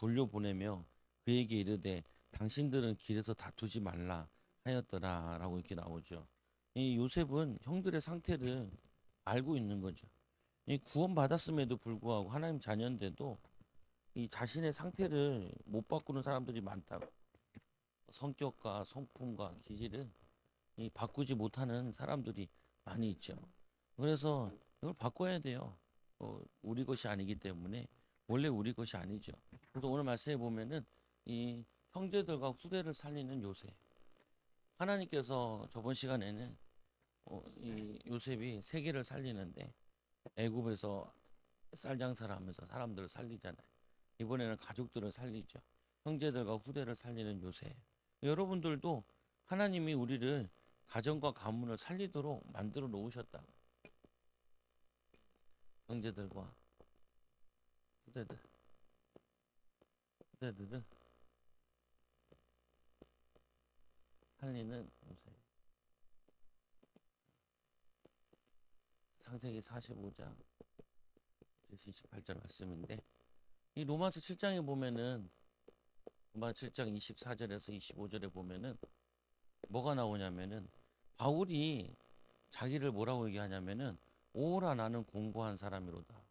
돌려보내며 그에게 이르되 당신들은 길에서 다투지 말라 하였더라라고 이렇게 나오죠. 이 요셉은 형들의 상태를 알고 있는 거죠. 이 구원받았음에도 불구하고 하나님 자녀인데도 이 자신의 상태를 못 바꾸는 사람들이 많다고. 성격과 성품과 기질을 이 바꾸지 못하는 사람들이 많이 있죠. 그래서 이걸 바꿔야 돼요. 우리 것이 아니기 때문에 원래 우리 것이 아니죠. 그래서 오늘 말씀해 보면은 이 형제들과 후대를 살리는 요셉. 하나님께서 저번 시간에는 이 요셉이 세계를 살리는데 애굽에서 쌀 장사를 하면서 사람들을 살리잖아요. 이번에는 가족들을 살리죠. 형제들과 후대를 살리는 요셉. 여러분들도 하나님이 우리를 가정과 가문을 살리도록 만들어 놓으셨다. 형제들과 후대들, 후대들을 살리는 요셉. 창세기 45장 28절 말씀인데 이 로마서 7장에 보면은 로마 7장 24절에서 25절에 보면은 뭐가 나오냐면은 바울이 자기를 뭐라고 얘기하냐면은 오라 나는 공고한 사람이로다.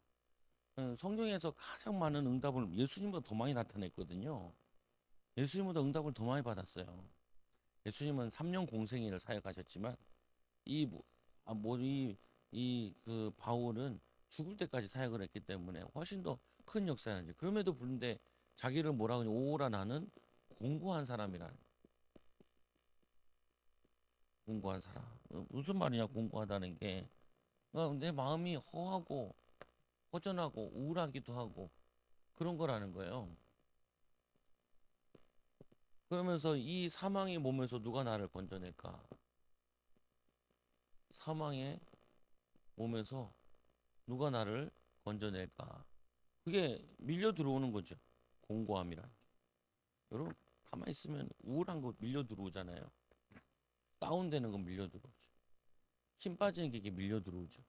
성경에서 가장 많은 응답을 예수님보다 더 많이 나타냈거든요. 예수님보다 응답을 더 많이 받았어요. 예수님은 3년 공생애를 사역하셨지만 이뭐이그 바울은 죽을 때까지 사역을 했기 때문에 훨씬 더 큰 역사를 하지. 그럼에도 불구하고 자기를 뭐라고 하냐 오라 나는 공고한 사람이라는 공고한 사람. 무슨 말이냐 공고하다는 게 내 마음이 허하고 허전하고 우울하기도 하고 그런 거라는 거예요. 그러면서 이 사망의 몸에서 누가 나를 건져낼까? 사망의 몸에서 누가 나를 건져낼까? 그게 밀려 들어오는 거죠. 공고함이란 게. 여러분 가만히 있으면 우울한 거 밀려 들어오잖아요. 다운되는 거 밀려 들어오죠. 힘 빠지는 게 이게 밀려 들어오죠.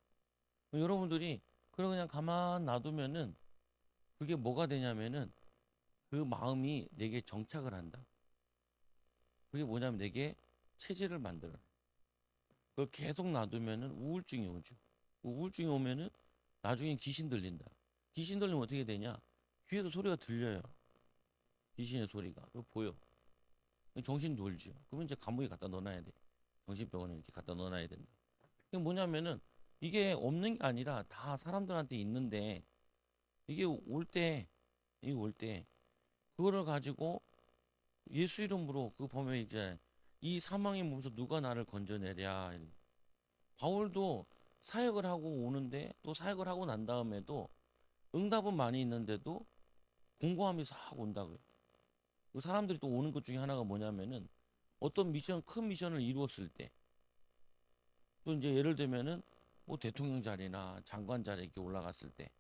여러분들이 그냥 가만 놔두면은 그게 뭐가 되냐면은 그 마음이 내게 정착을 한다. 그게 뭐냐면 내게 체질을 만들어. 그걸 계속 놔두면은 우울증이 오죠. 우울증이 오면은 나중에 귀신 들린다. 귀신 들리면 어떻게 되냐? 귀에서 소리가 들려요. 귀신의 소리가. 그거 보여. 정신 돌죠. 그러면 이제 감옥에 갖다 넣어놔야 돼. 정신병원에 이렇게 갖다 넣어놔야 된다. 이게 뭐냐면은 이게 없는 게 아니라 다 사람들한테 있는데 이게 올 때, 이게 올 때, 그거를 가지고 예수 이름으로 그 보면 이제 이 사망의 몸에서 누가 나를 건져내랴. 바울도 사역을 하고 오는데 또 사역을 하고 난 다음에도 응답은 많이 있는데도 공고함이 싹 온다고요. 그 사람들이 또 오는 것 중에 하나가 뭐냐면은 어떤 큰 미션을 이루었을 때 또 이제 예를 들면은 뭐 대통령 자리나 장관 자리 이렇게 올라갔을 때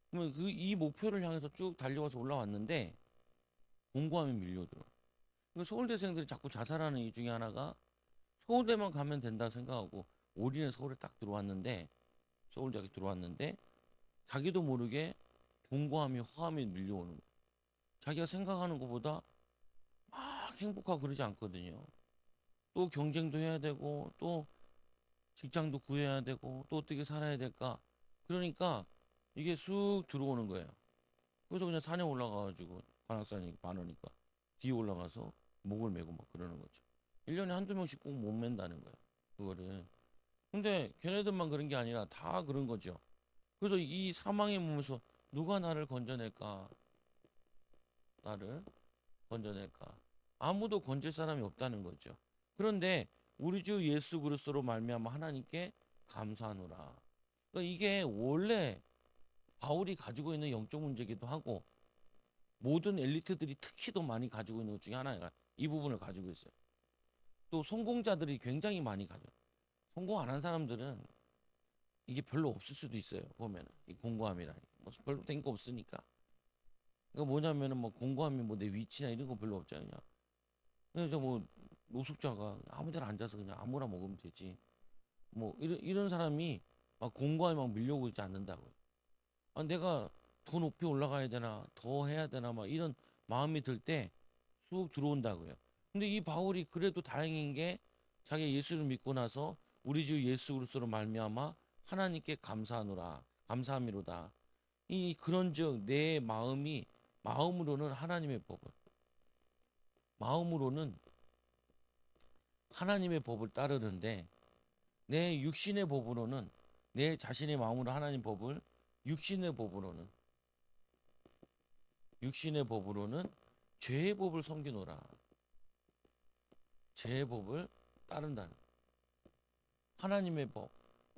그러면 이 목표를 향해서 쭉 달려와서 올라왔는데 공고함이 밀려들어. 그러니까 서울대생들이 자꾸 자살하는 이유 중에 하나가 서울대만 가면 된다 생각하고 올인해 서울에 딱 들어왔는데 서울대학에 들어왔는데 자기도 모르게 공고함이 허함이 밀려오는 거야. 자기가 생각하는 것보다 막 행복하고 그러지 않거든요. 또 경쟁도 해야 되고 또 직장도 구해야 되고 또 어떻게 살아야 될까. 그러니까 이게 쑥 들어오는 거예요. 그래서 그냥 산에 올라가가지고 관악산이 많으니까 뒤에 올라가서 목을 메고 막 그러는 거죠. 1년에 한두 명씩 꼭 못 맨다는 거예요. 그거를. 근데 걔네들만 그런 게 아니라 다 그런 거죠. 그래서 이 사망의 몸에서 누가 나를 건져낼까? 나를 건져낼까? 아무도 건질 사람이 없다는 거죠. 그런데 우리 주 예수 그리스도로 말미암아 하나님께 감사하노라. 그러니까 이게 원래 바울이 가지고 있는 영적 문제이기도 하고 모든 엘리트들이 특히 더 많이 가지고 있는 것 중에 하나가 이 부분을 가지고 있어요. 또 성공자들이 굉장히 많이 가져. 성공 안 한 사람들은 이게 별로 없을 수도 있어요. 보면은 이 공고함이라니 뭐 별로 된 거 없으니까. 그러니까 뭐냐면은 뭐 공고함이 뭐 내 위치나 이런 거 별로 없잖아요. 그래서 뭐 노숙자가 아무데나 앉아서 그냥 아무나 먹으면 되지. 뭐 이런 사람이 막 공고함이 막 밀려오고 있지 않는다고요. 내가 더 높이 올라가야 되나, 더 해야 되나, 막 이런 마음이 들 때 쑥 들어온다고요. 근데 이 바울이 그래도 다행인 게 자기가 예수를 믿고 나서 우리 주 예수 그리스도로 말미암아 하나님께 감사하노라, 감사함이로다. 이 그런즉 내 마음이 마음으로는 하나님의 법을, 마음으로는 하나님의 법을 따르는데 내 육신의 법으로는, 내 자신의 마음으로 하나님 법을, 육신의 법으로는, 육신의 법으로는 죄의 법을 섬기노라. 죄의 법을 따른다는, 하나님의 법,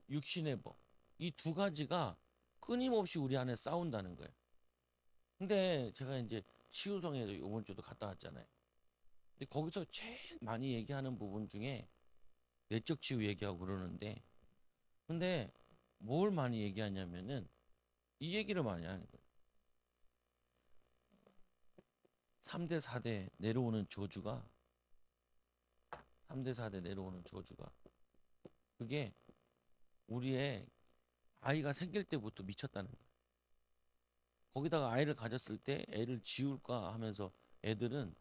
육신의 법, 이 두 가지가 끊임없이 우리 안에 싸운다는 거예요. 근데 제가 이제 치유성에 이번 주도 갔다 왔잖아요. 근데 거기서 제일 많이 얘기하는 부분 중에 내적 치유 얘기하고 그러는데, 근데 뭘 많이 얘기하냐면은 이 얘기를 많이 하는 거예요. 3대 4대 내려오는 저주가, 3대 4대 내려오는 저주가, 그게 우리의 아이가 생길 때부터 미쳤다는 거예요. 거기다가 아이를 가졌을 때 애를 지울까 하면서 애들은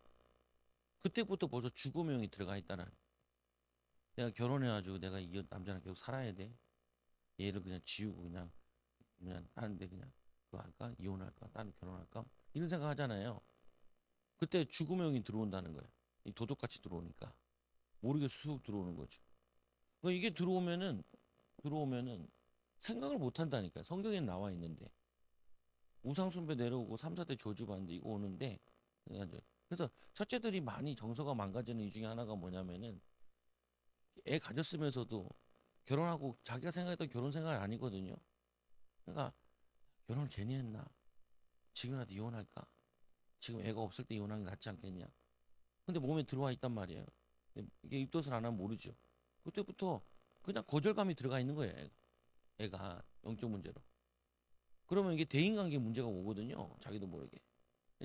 그때부터 벌써 죽음형이 들어가 있다는 거예요. 내가 결혼해가지고 내가 이 남자랑 계속 살아야 돼. 얘를 그냥 지우고 그냥 다른 데 그냥 그거 할까? 이혼할까? 다른 결혼할까? 이런 생각 하잖아요. 그때 죽음형이 들어온다는 거예요. 이 도둑같이 들어오니까 모르게 쑥 들어오는 거죠. 그러니까 이게 들어오면은 생각을 못 한다니까요. 성경에 나와 있는데 우상숭배 내려오고 3, 4대 저주받는데 이거 오는데, 그래서 첫째들이 많이 정서가 망가지는 이유 중에 하나가 뭐냐면은 애 가졌으면서도 결혼하고 자기가 생각했던 결혼 생활이 아니거든요. 그러니까 결혼을 괜히 했나? 지금이라도 이혼할까? 지금 애가 없을 때 이혼하는 게 낫지 않겠냐? 근데 몸에 들어와 있단 말이에요. 근데 이게 입덧을 안 하면 모르죠. 그때부터 그냥 거절감이 들어가 있는 거예요. 애가 영적 문제로. 그러면 이게 대인관계 문제가 오거든요. 자기도 모르게.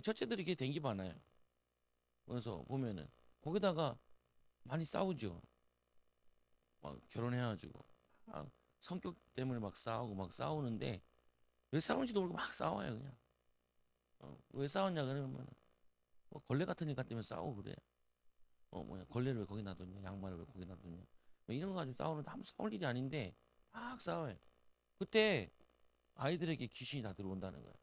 첫째들이 이게 되게 많아요. 그래서 보면은 거기다가 많이 싸우죠. 막 결혼해가지고 막 성격 때문에 막 싸우고 막 싸우는데 왜 싸우는지도 모르고 막 싸워요 그냥. 왜 싸웠냐 그러면 뭐 걸레 같은 일 때문에 싸우고 그래. 뭐야 걸레를 왜 거기 놔뒀냐, 양말을 왜 거기 놔뒀냐, 뭐 이런 거 가지고 싸우는데 아무 싸울 일이 아닌데 막 싸워요. 그때 아이들에게 귀신이 다 들어온다는 거야.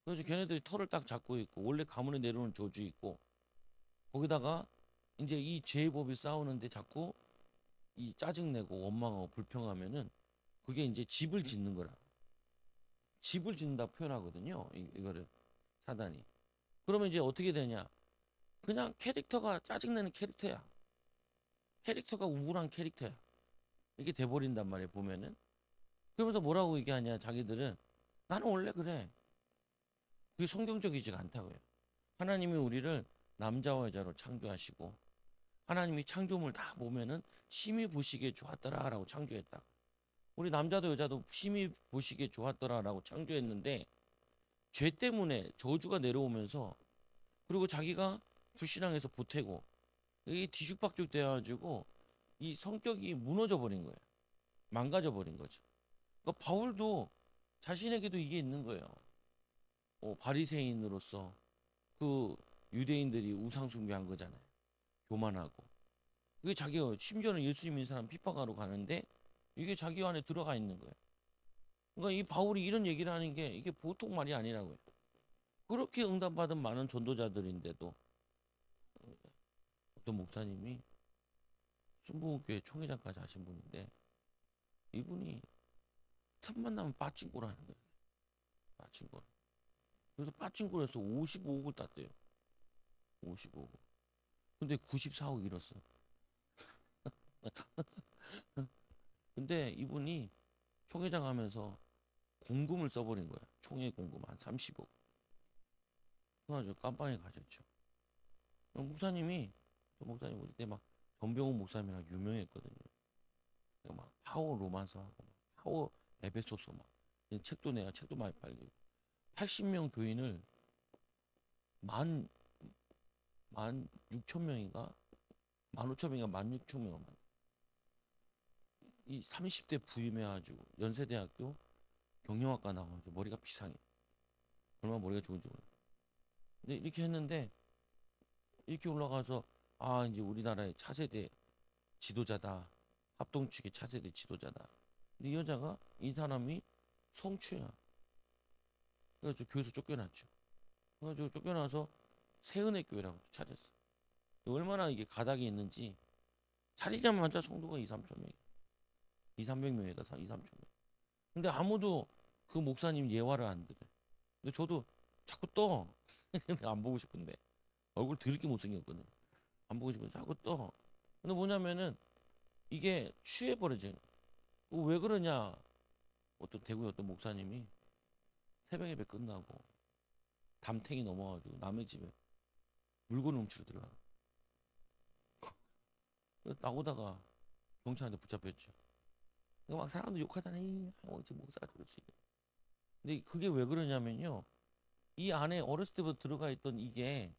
그래서 걔네들이 털을 딱 잡고 있고 원래 가문에 내려오는 저주 있고 거기다가 이제 이 제법이 싸우는데 자꾸 이 짜증내고 원망하고 불평하면은 그게 이제 집을 짓는 거라. 집을 짓는다 표현하거든요. 이거를 사단이. 그러면 이제 어떻게 되냐? 그냥 캐릭터가 짜증내는 캐릭터야. 캐릭터가 우울한 캐릭터야. 이게 돼버린단 말이에요. 보면은. 그러면서 뭐라고 얘기하냐? 자기들은 나는 원래 그래. 그게 성경적이지가 않다고요. 하나님이 우리를 남자와 여자로 창조하시고 하나님이 창조물 다 보면은 심히 보시기에 좋았더라라고 창조했다. 우리 남자도 여자도 심히 보시기에 좋았더라라고 창조했는데 죄 때문에 저주가 내려오면서 그리고 자기가 불신앙해서 보태고 이게 뒤죽박죽 돼가지고 이 성격이 무너져 버린 거예요. 망가져 버린 거죠. 그러니까 바울도 자신에게도 이게 있는 거예요. 바리새인으로서 그 유대인들이 우상 숭배한 거잖아요. 교만하고. 그게 자기가 심지어는 예수 믿는 사람 핍박하러 가는데 이게 자기 안에 들어가 있는 거예요. 그러니까 이 바울이 이런 얘기를 하는 게 이게 보통 말이 아니라고요. 그렇게 응답받은 많은 전도자들인데도 어떤 목사님이 순복음교회 총회장까지 하신 분인데 이분이 틈만 나면 빠찡코라는 거예요. 빠찡코. 그래서 빠찡코에서 55억을 땄대요. 55억. 근데 94억 잃었어. 근데 이분이 총회장 하면서 공금을 써버린 거야. 총회 공금 한 30억. 그래가지고 깜빵에 가셨죠. 목사님이, 또 목사님 우리 때 막 전병훈 목사님이랑 유명했거든요. 막 파워 로마서하고 막 파워 에베소서 막 책도 내야 책도 많이 팔리고 80명 교인을 만 6천 명인가 15,000명인가 16,000명을 이 30대 부임해가지고 연세대학교 경영학과 나와가지고 머리가 비상해. 얼마나 머리가 좋은지 몰라. 근데 이렇게 했는데 이렇게 올라가서 아 이제 우리나라의 차세대 지도자다. 합동 측의 차세대 지도자다. 근데 이 여자가 이 사람이 성추야. 그래서 교회에서 쫓겨났죠. 그래가지고 쫓겨나서 세은혜교회라고 차렸어. 얼마나 이게 가닥이 있는지 차리자마자 성도가 2, 3천 명, 2, 300명이다, 2, 3천 명. 근데 아무도 그 목사님 예화를 안 들어. 근데 저도 자꾸 떠. 안 보고 싶은데 얼굴 더럽게 못생겼거든. 안 보고 싶은데 자꾸 떠. 근데 뭐냐면은 이게 취해버려져. 왜 그러냐? 어떤 대구의 어떤 목사님이 새벽 예배 끝나고 담탱이 넘어가지고 남의 집에 물건 훔치러 들어가. 나오다가 경찰한테 붙잡혔죠. 막 사람들 욕하잖아요. 지금 목사가 그럴 수 있네. 근데 그게 왜 그러냐면요. 이 안에 어렸을 때부터 들어가 있던 이게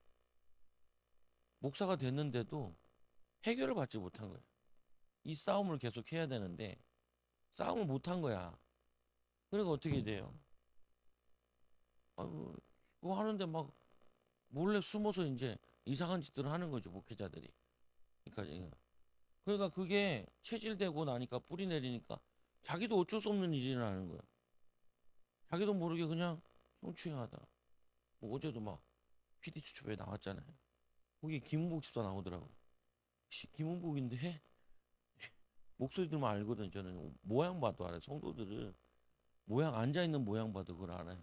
목사가 됐는데도 해결을 받지 못한 거예요. 이 싸움을 계속 해야 되는데 싸움을 못한 거야. 그러니까 어떻게 돼요? 아이고, 그거 하는데 막 몰래 숨어서 이제 이상한 짓들을 하는 거죠, 목회자들이. 그러니까 그게 체질되고 나니까 뿌리 내리니까 자기도 어쩔 수 없는 일이 라는 거야. 자기도 모르게 그냥 성추행하다. 뭐 어제도 막 PD 수첩에 나왔잖아요. 거기 김은복 집사 나오더라고. 김은복인데 목소리 들으면 알거든. 저는 모양 봐도 알아요. 성도들은 모양 앉아 있는 모양 봐도 그걸 알아요.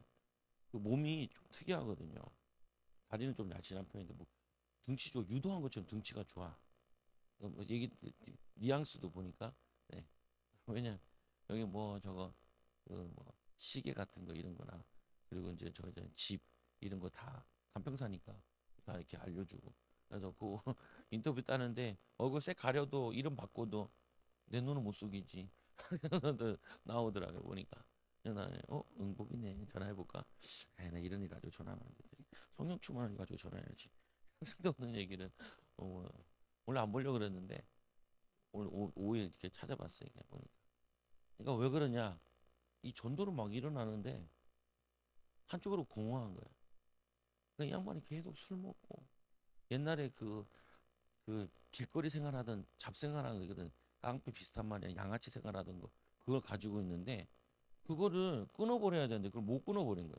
그 몸이 좀 특이하거든요. 다리는 좀 날씬한 편인데 뭐 등치 좋아. 유도한 것처럼 등치가 좋아. 뭐 얘기 뉘앙스도 보니까 네. 왜냐 여기 뭐 저거 그 뭐 시계 같은 거 이런 거나 그리고 이제 집 이런 거 다 간평사니까 다 이렇게 알려주고 그래서 그 인터뷰 따는데 얼굴 색 가려도 이름 바꿔도 내 눈은 못 속이지. 나오더라고요 보니까. 그래서 나는 응복이네 전화해볼까. 에이 나 이런 일 가지고 전화하면 안 되지. 성령 충만을 가지고 전화해야지. 쓸데없는 얘기를 뭐, 원래 안 보려고 그랬는데 오늘 오후에 이렇게 찾아봤어요. 이게 보니까. 그러니까 왜 그러냐? 이 전도는 막 일어나는데 한쪽으로 공허한 거야. 그러니까 이 양반이 계속 술 먹고 옛날에 그 길거리 생활하던 잡생활하는 거거든. 깡패 비슷한 말이야. 양아치 생활하던 거 그걸 가지고 있는데 그거를 끊어버려야 되는데 그걸 못 끊어버린 거야.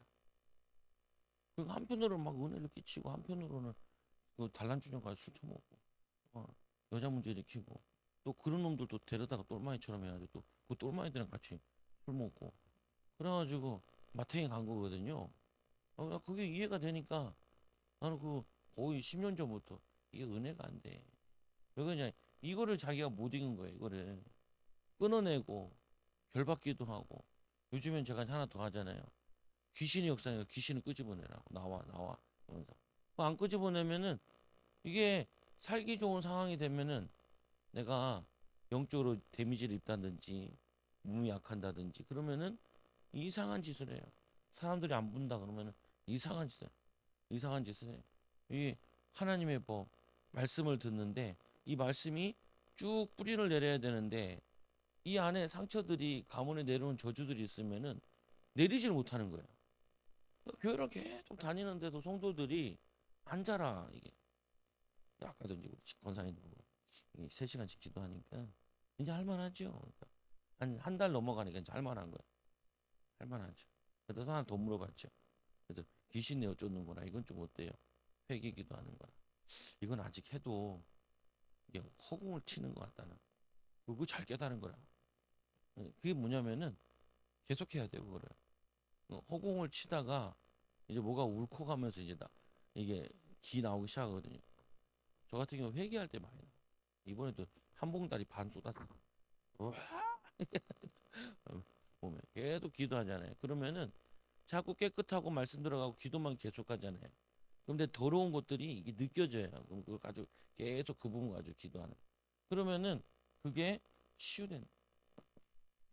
그러니까 한편으로는 막 은혜를 끼치고 한편으로는 그 단란주점 가서 술 처먹고 어, 여자 문제 일으키고 또 그런 놈들도 데려다가 똘마이처럼 해가지고 또 그 똘마이들이랑 같이 술 먹고 그래가지고 마탱이 간 거거든요. 나 그게 이해가 되니까 나는 그 거의 10년 전부터 이게 은혜가 안 돼. 왜 그러냐? 이거를 자기가 못 이긴 거예요. 이거를 끊어내고 결받기도 하고 요즘엔 제가 하나 더 하잖아요. 귀신이 역사니까 귀신을 끄집어내라고 나와 하면서 안 끄집어내면은 이게 살기 좋은 상황이 되면은 내가 영적으로 데미지를 입다든지 몸이 약한다든지 그러면은 이상한 짓을 해요. 사람들이 안 본다 그러면은 이상한 짓을 해요. 이 하나님의 법 말씀을 듣는데 이 말씀이 쭉 뿌리를 내려야 되는데 이 안에 상처들이 가문에 내려온 저주들이 있으면은 내리질 못하는 거예요. 교회를 계속 다니는데도 성도들이 안 자라 이게. 아까도 이제 권사님도 3시간씩 기도하니까 이제 할만하죠. 그러니까 한 달 넘어가니까 이제 할만한 거예요. 할만하죠. 그래서 하나 더 물어봤죠. 그래서 귀신이 어쩌는 거나 이건 좀 어때요? 회개 기도하는 거나 이건 아직 해도 이게 허공을 치는 것 같다는. 그거 잘 깨달은 거라. 그게 뭐냐면은 계속해야 돼요 그거를. 허공을 치다가 이제 뭐가 울컥하면서 이제 이게 기 나오기 시작하거든요. 저 같은 경우 회개할 때 많이 나. 이번에도 한 봉다리 반 쏟았어. 우와. 보면 계속 기도하잖아요. 그러면은 자꾸 깨끗하고 말씀 들어가고 기도만 계속하잖아요. 근데 더러운 것들이 이게 느껴져요. 그럼 그걸 가지고 계속 그 부분 가지고 기도하는. 그러면은 그게 치유된.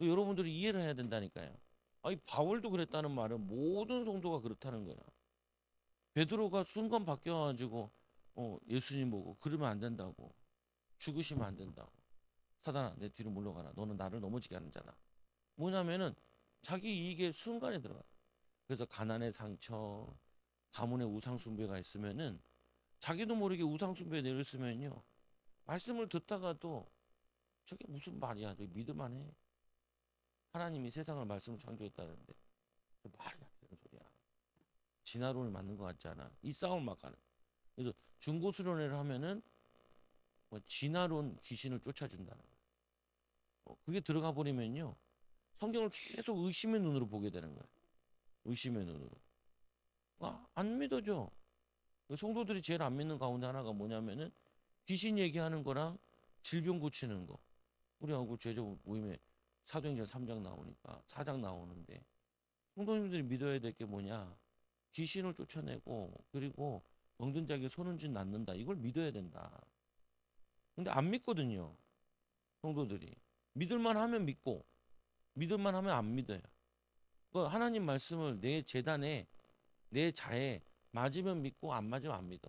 여러분들이 이해를 해야 된다니까요. 아니 바울도 그랬다는 말은 모든 성도가 그렇다는 거야. 베드로가 순간 바뀌어가지고 예수님 보고 그러면 안 된다고 죽으시면 안 된다고 사단아 내 뒤로 물러가라 너는 나를 넘어지게 하는 자다. 뭐냐면은 자기 이익의 순간에 들어가. 그래서 가난의 상처, 가문의 우상 숭배가 있으면은 자기도 모르게 우상 숭배에 내렸으면요. 말씀을 듣다가도 저게 무슨 말이야? 저게 믿을만해. 하나님이 세상을 말씀을 창조했다는데 말이 안 되는 소리야. 진화론을 맞는 것 같지 않아? 이 싸움을 막 하는. 그래서 중고 수련회를 하면은 뭐 진화론 귀신을 쫓아준다는 거야. 그게 들어가 버리면요. 성경을 계속 의심의 눈으로 보게 되는 거야. 의심의 눈으로. 안 믿어져. 성도들이 제일 안 믿는 가운데 하나가 뭐냐면은 귀신 얘기하는 거랑 질병 고치는 거. 우리하고 제자 모임에 사도행전 3장 나오니까 4장 나오는데 성도님들이 믿어야 될 게 뭐냐? 귀신을 쫓아내고 그리고 병든 자에게 손은진 낫는다. 이걸 믿어야 된다. 근데 안 믿거든요. 성도들이. 믿을만 하면 믿고 믿을만 하면 안 믿어요. 그 하나님 말씀을 내 재단에 내 자에 맞으면 믿고 안 맞으면 안 믿어.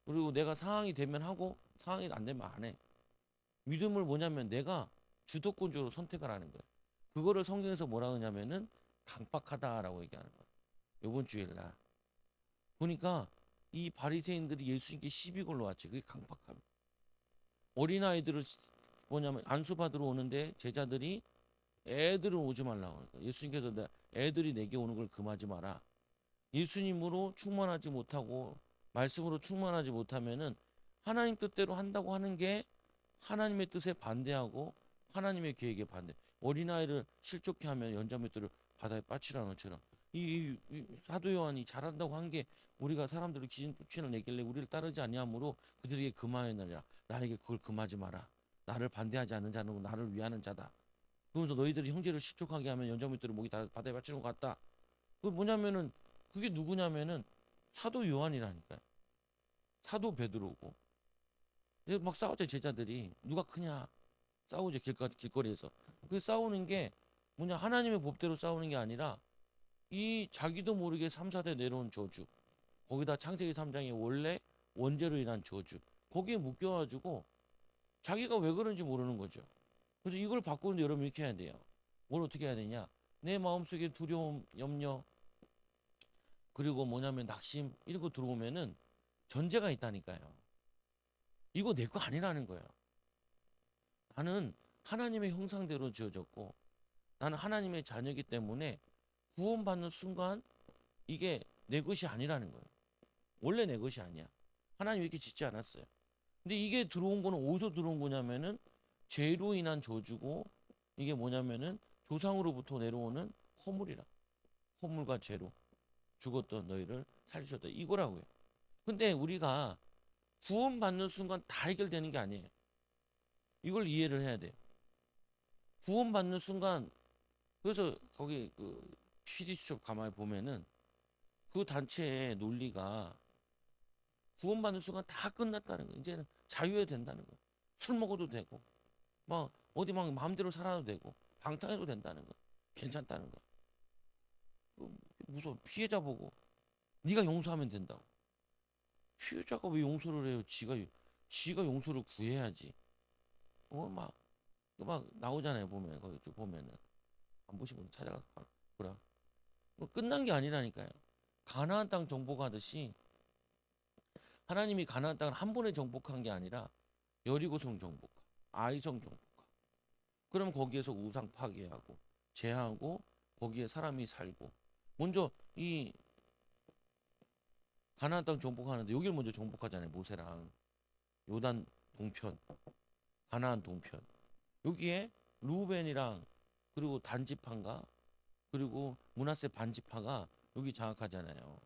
그리고 내가 상황이 되면 하고 상황이 안 되면 안 해. 믿음을 뭐냐면 내가 주도권적으로 선택을 하는 거예요. 그거를 성경에서 뭐라 하냐면은 강박하다라고 얘기하는 거예요. 요번 주일날 보니까 이 바리새인들이 예수님께 시비 걸러 왔지. 그게 강박함. 어린아이들을 뭐냐면 안수 받으러 오는데 제자들이 애들은 오지 말라고 하니까 예수님께서 애들이 내게 오는 걸 금하지 마라. 예수님으로 충만하지 못하고 말씀으로 충만하지 못하면은 하나님 뜻대로 한다고 하는 게 하나님의 뜻에 반대하고 하나님의 계획에 반대. 어린아이를 실족해 하면 연자맷돌을 바다에 빠치라는 것처럼 이 사도 요한이 잘한다고 한 게 우리가 사람들을 귀신 쫓으려 내길래 우리를 따르지 아니하므로 그들에게 금하였느니라. 나에게 그걸 금하지 마라. 나를 반대하지 않는 자는 나를 위하는 자다. 그러면서 너희들이 형제를 실족하게 하면 연자맷돌을 목이 바다에 빠치는 것 같다. 그 뭐냐면은 그게 누구냐면은 사도 요한이라니까요. 사도 베드로고. 막 싸웠죠 제자들이. 누가 크냐? 싸우죠 길거리에서. 그 싸우는 게 뭐냐 하나님의 법대로 싸우는 게 아니라 이 자기도 모르게 3, 4대 내려온 저주. 거기다 창세기 3장에 원래 원죄로 인한 저주. 거기에 묶여가지고 자기가 왜 그런지 모르는 거죠. 그래서 이걸 바꾸는데 여러분 이렇게 해야 돼요. 뭘 어떻게 해야 되냐? 내 마음속에 두려움, 염려, 그리고 뭐냐면 낙심 이런 거 들어오면은 전제가 있다니까요. 이거 내 거 아니라는 거예요. 나는 하나님의 형상대로 지어졌고 나는 하나님의 자녀이기 때문에 구원받는 순간 이게 내 것이 아니라는 거예요. 원래 내 것이 아니야. 하나님이 이렇게 짓지 않았어요. 근데 이게 들어온 거는 어디서 들어온 거냐면은 죄로 인한 저주고 이게 뭐냐면은 조상으로부터 내려오는 허물이라. 허물과 죄로 죽었던 너희를 살리셨다. 이거라고요. 근데 우리가 구원받는 순간 다 해결되는 게 아니에요. 이걸 이해를 해야 돼요. 구원받는 순간 그래서 거기 그 PD수첩 가만히 보면은 그 단체의 논리가 구원받는 순간 다 끝났다는 거예요. 이제는 자유해야 된다는 거예요. 술 먹어도 되고 막 어디 막 마음대로 살아도 되고 방탕해도 된다는 거예요. 괜찮다는 거예요. 무서워. 피해자 보고 네가 용서하면 된다고. 피해자가 왜 용서를 해요? 지가 용서를 구해야지. 막 나오잖아요. 보면 거기 쭉 보면은 안 보시면 찾아가서 보라. 뭐 끝난 게 아니라니까요. 가나안 땅 정복하듯이 하나님이 가나안 땅을 한 번에 정복한 게 아니라 여리고성 정복하, 아이성 정복하. 그럼 거기에서 우상 파괴하고 제하고 거기에 사람이 살고 먼저 이 가나안 땅 정복하는데 여기를 먼저 정복하잖아요. 모세랑 요단 동편, 가나안 동편. 여기에 루벤이랑 그리고 단지파인가 그리고 므낫세 반지파가 여기 장악하잖아요.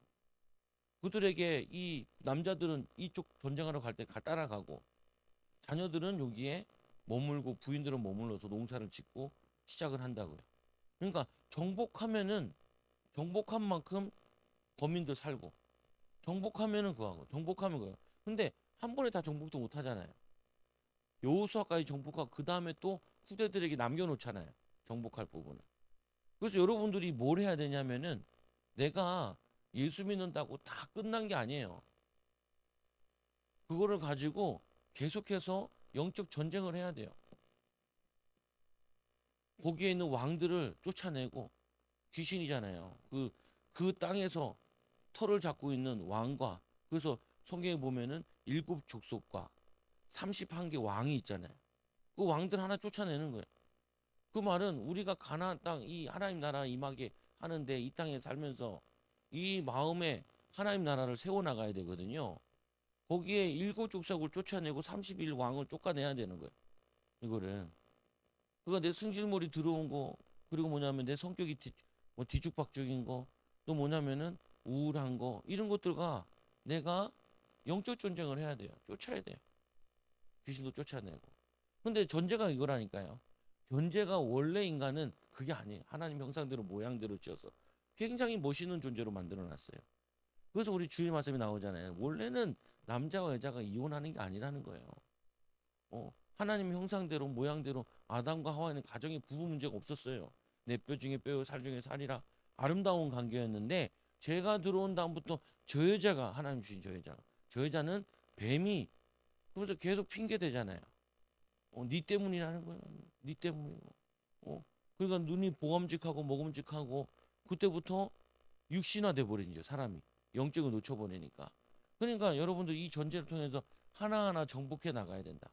그들에게 이 남자들은 이쪽 전쟁하러 갈 때 따라가고 자녀들은 여기에 머물고 부인들은 머물러서 농사를 짓고 시작을 한다고요. 그러니까 정복하면은 정복한 만큼 거민들 살고 정복하면은 그거하고 정복하면 그거. 근데 한 번에 다 정복도 못 하잖아요. 여호수아까지 정복하고 그 다음에 또 후대들에게 남겨놓잖아요. 정복할 부분을. 그래서 여러분들이 뭘 해야 되냐면은 내가 예수 믿는다고 다 끝난 게 아니에요. 그거를 가지고 계속해서 영적 전쟁을 해야 돼요. 거기에 있는 왕들을 쫓아내고 귀신이잖아요. 그 땅에서 털을 잡고 있는 왕과 그래서 성경에 보면은 일곱 족속과 31개 왕이 있잖아요. 그 왕들 하나 쫓아내는 거예요. 그 말은 우리가 가나안 땅 이 하나님 나라 임하게 하는데 이 땅에 살면서 이 마음에 하나님 나라를 세워 나가야 되거든요. 거기에 일곱 족속을 쫓아내고 31 왕을 쫓아내야 되는 거예요. 이거를. 그러니까 내 승질머리 들어온 거 그리고 뭐냐면 내 성격이 뭐 뒤죽박죽인 거 또 뭐냐면은 우울한 거 이런 것들과 내가 영적 전쟁을 해야 돼요. 쫓아야 돼요. 귀신도 쫓아내고. 근데 전제가 이거라니까요. 존재가 원래 인간은 그게 아니에요. 하나님 형상대로 모양대로 지어서 굉장히 멋있는 존재로 만들어 놨어요. 그래서 우리 주일 말씀이 나오잖아요. 원래는 남자와 여자가 이혼하는 게 아니라는 거예요. 하나님 형상대로 모양대로 아담과 하와는 가정에 부부 문제가 없었어요. 내 뼈 중에 뼈요 살 중에 살이라 아름다운 관계였는데 죄가 들어온 다음부터 저 여자가 하나님 주신 저 여자는 뱀이 그러면서 계속 핑계 대잖아요. 네 때문이라는 거예요. 네 때문이고. 그러니까 눈이 보감직하고 먹음직하고 그때부터 육신화돼 버리죠 사람이 영적을 놓쳐버리니까. 그러니까 여러분들 이 전제를 통해서 하나하나 정복해 나가야 된다.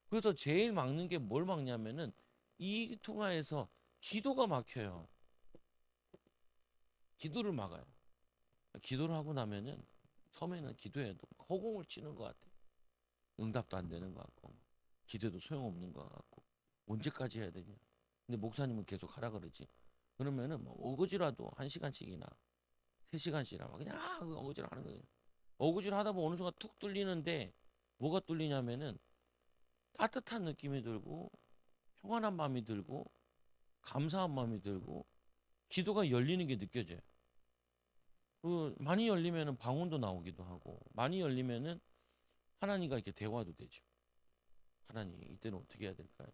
그래서 제일 막는 게 뭘 막냐면은 이 통화에서 기도가 막혀요. 기도를 막아요. 기도를 하고 나면은 처음에는 기도해도 허공을 치는 것 같아. 응답도 안 되는 것 같고 기도도 소용없는 것 같고 언제까지 해야 되냐. 근데 목사님은 계속 하라 그러지. 그러면은 뭐 어거지라도 1시간씩이나 3시간씩이나 그냥 어거지를 하는 거예요. 어거지를 하다 보면 어느 순간 툭 뚫리는데 뭐가 뚫리냐면은 따뜻한 느낌이 들고 평안한 마음이 들고 감사한 마음이 들고 기도가 열리는 게 느껴져요. 많이 열리면은 방언도 나오기도 하고 많이 열리면은 하나님과 이렇게 대화도 되죠. 하나님 이때는 어떻게 해야 될까요?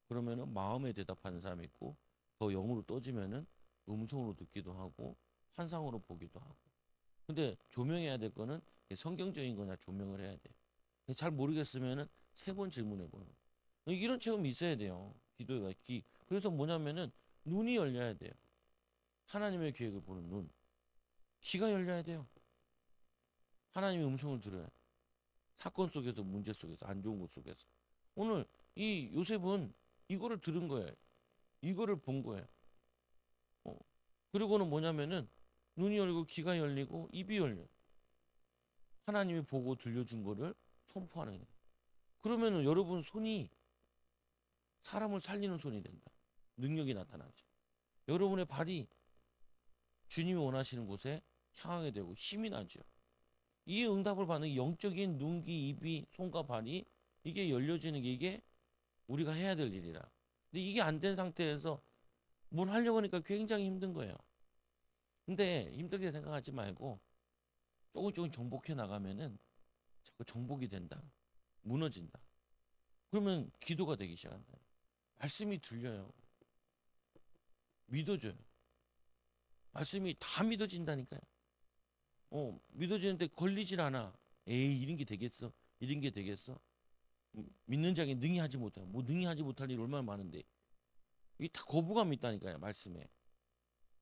그러면은 마음에 대답하는 사람이 있고 더 영으로 떠지면은 음성으로 듣기도 하고 환상으로 보기도 하고. 근데 조명해야 될 거는 성경적인 거냐 조명을 해야 돼요. 잘 모르겠으면은 3번 질문해 보는 거예요. 이런 체험이 있어야 돼요. 기도가 그래서 뭐냐면은 눈이 열려야 돼요. 하나님의 계획을 보는 눈. 귀가 열려야 돼요. 하나님의 음성을 들어야 돼요. 사건 속에서 문제 속에서 안 좋은 것 속에서. 오늘 이 요셉은 이거를 들은 거예요. 이거를 본 거예요. 어. 그리고는 뭐냐면은 눈이 열리고 귀가 열리고 입이 열려. 하나님이 보고 들려준 거를 선포하는 거예요. 그러면은 여러분 손이 사람을 살리는 손이 된다. 능력이 나타나죠. 여러분의 발이 주님이 원하시는 곳에 향하게 되고 힘이 나죠. 이 응답을 받는 영적인 눈기, 입이, 손과 발이 이게 열려지는 게 이게 우리가 해야 될 일이라. 근데 이게 안 된 상태에서 뭘 하려고 하니까 굉장히 힘든 거예요. 근데 힘들게 생각하지 말고 조금 정복해 나가면은 자꾸 정복이 된다. 무너진다. 그러면 기도가 되기 시작한다. 말씀이 들려요. 믿어져요. 말씀이 다 믿어진다니까요. 믿어지는데 걸리질 않아. 에이, 이런 게 되겠어? 이런 게 되겠어? 믿는 자에게 능히 하지 못해. 뭐 능히 하지 못할 일 얼마나 많은데. 이게 다 거부감이 있다니까요, 말씀에.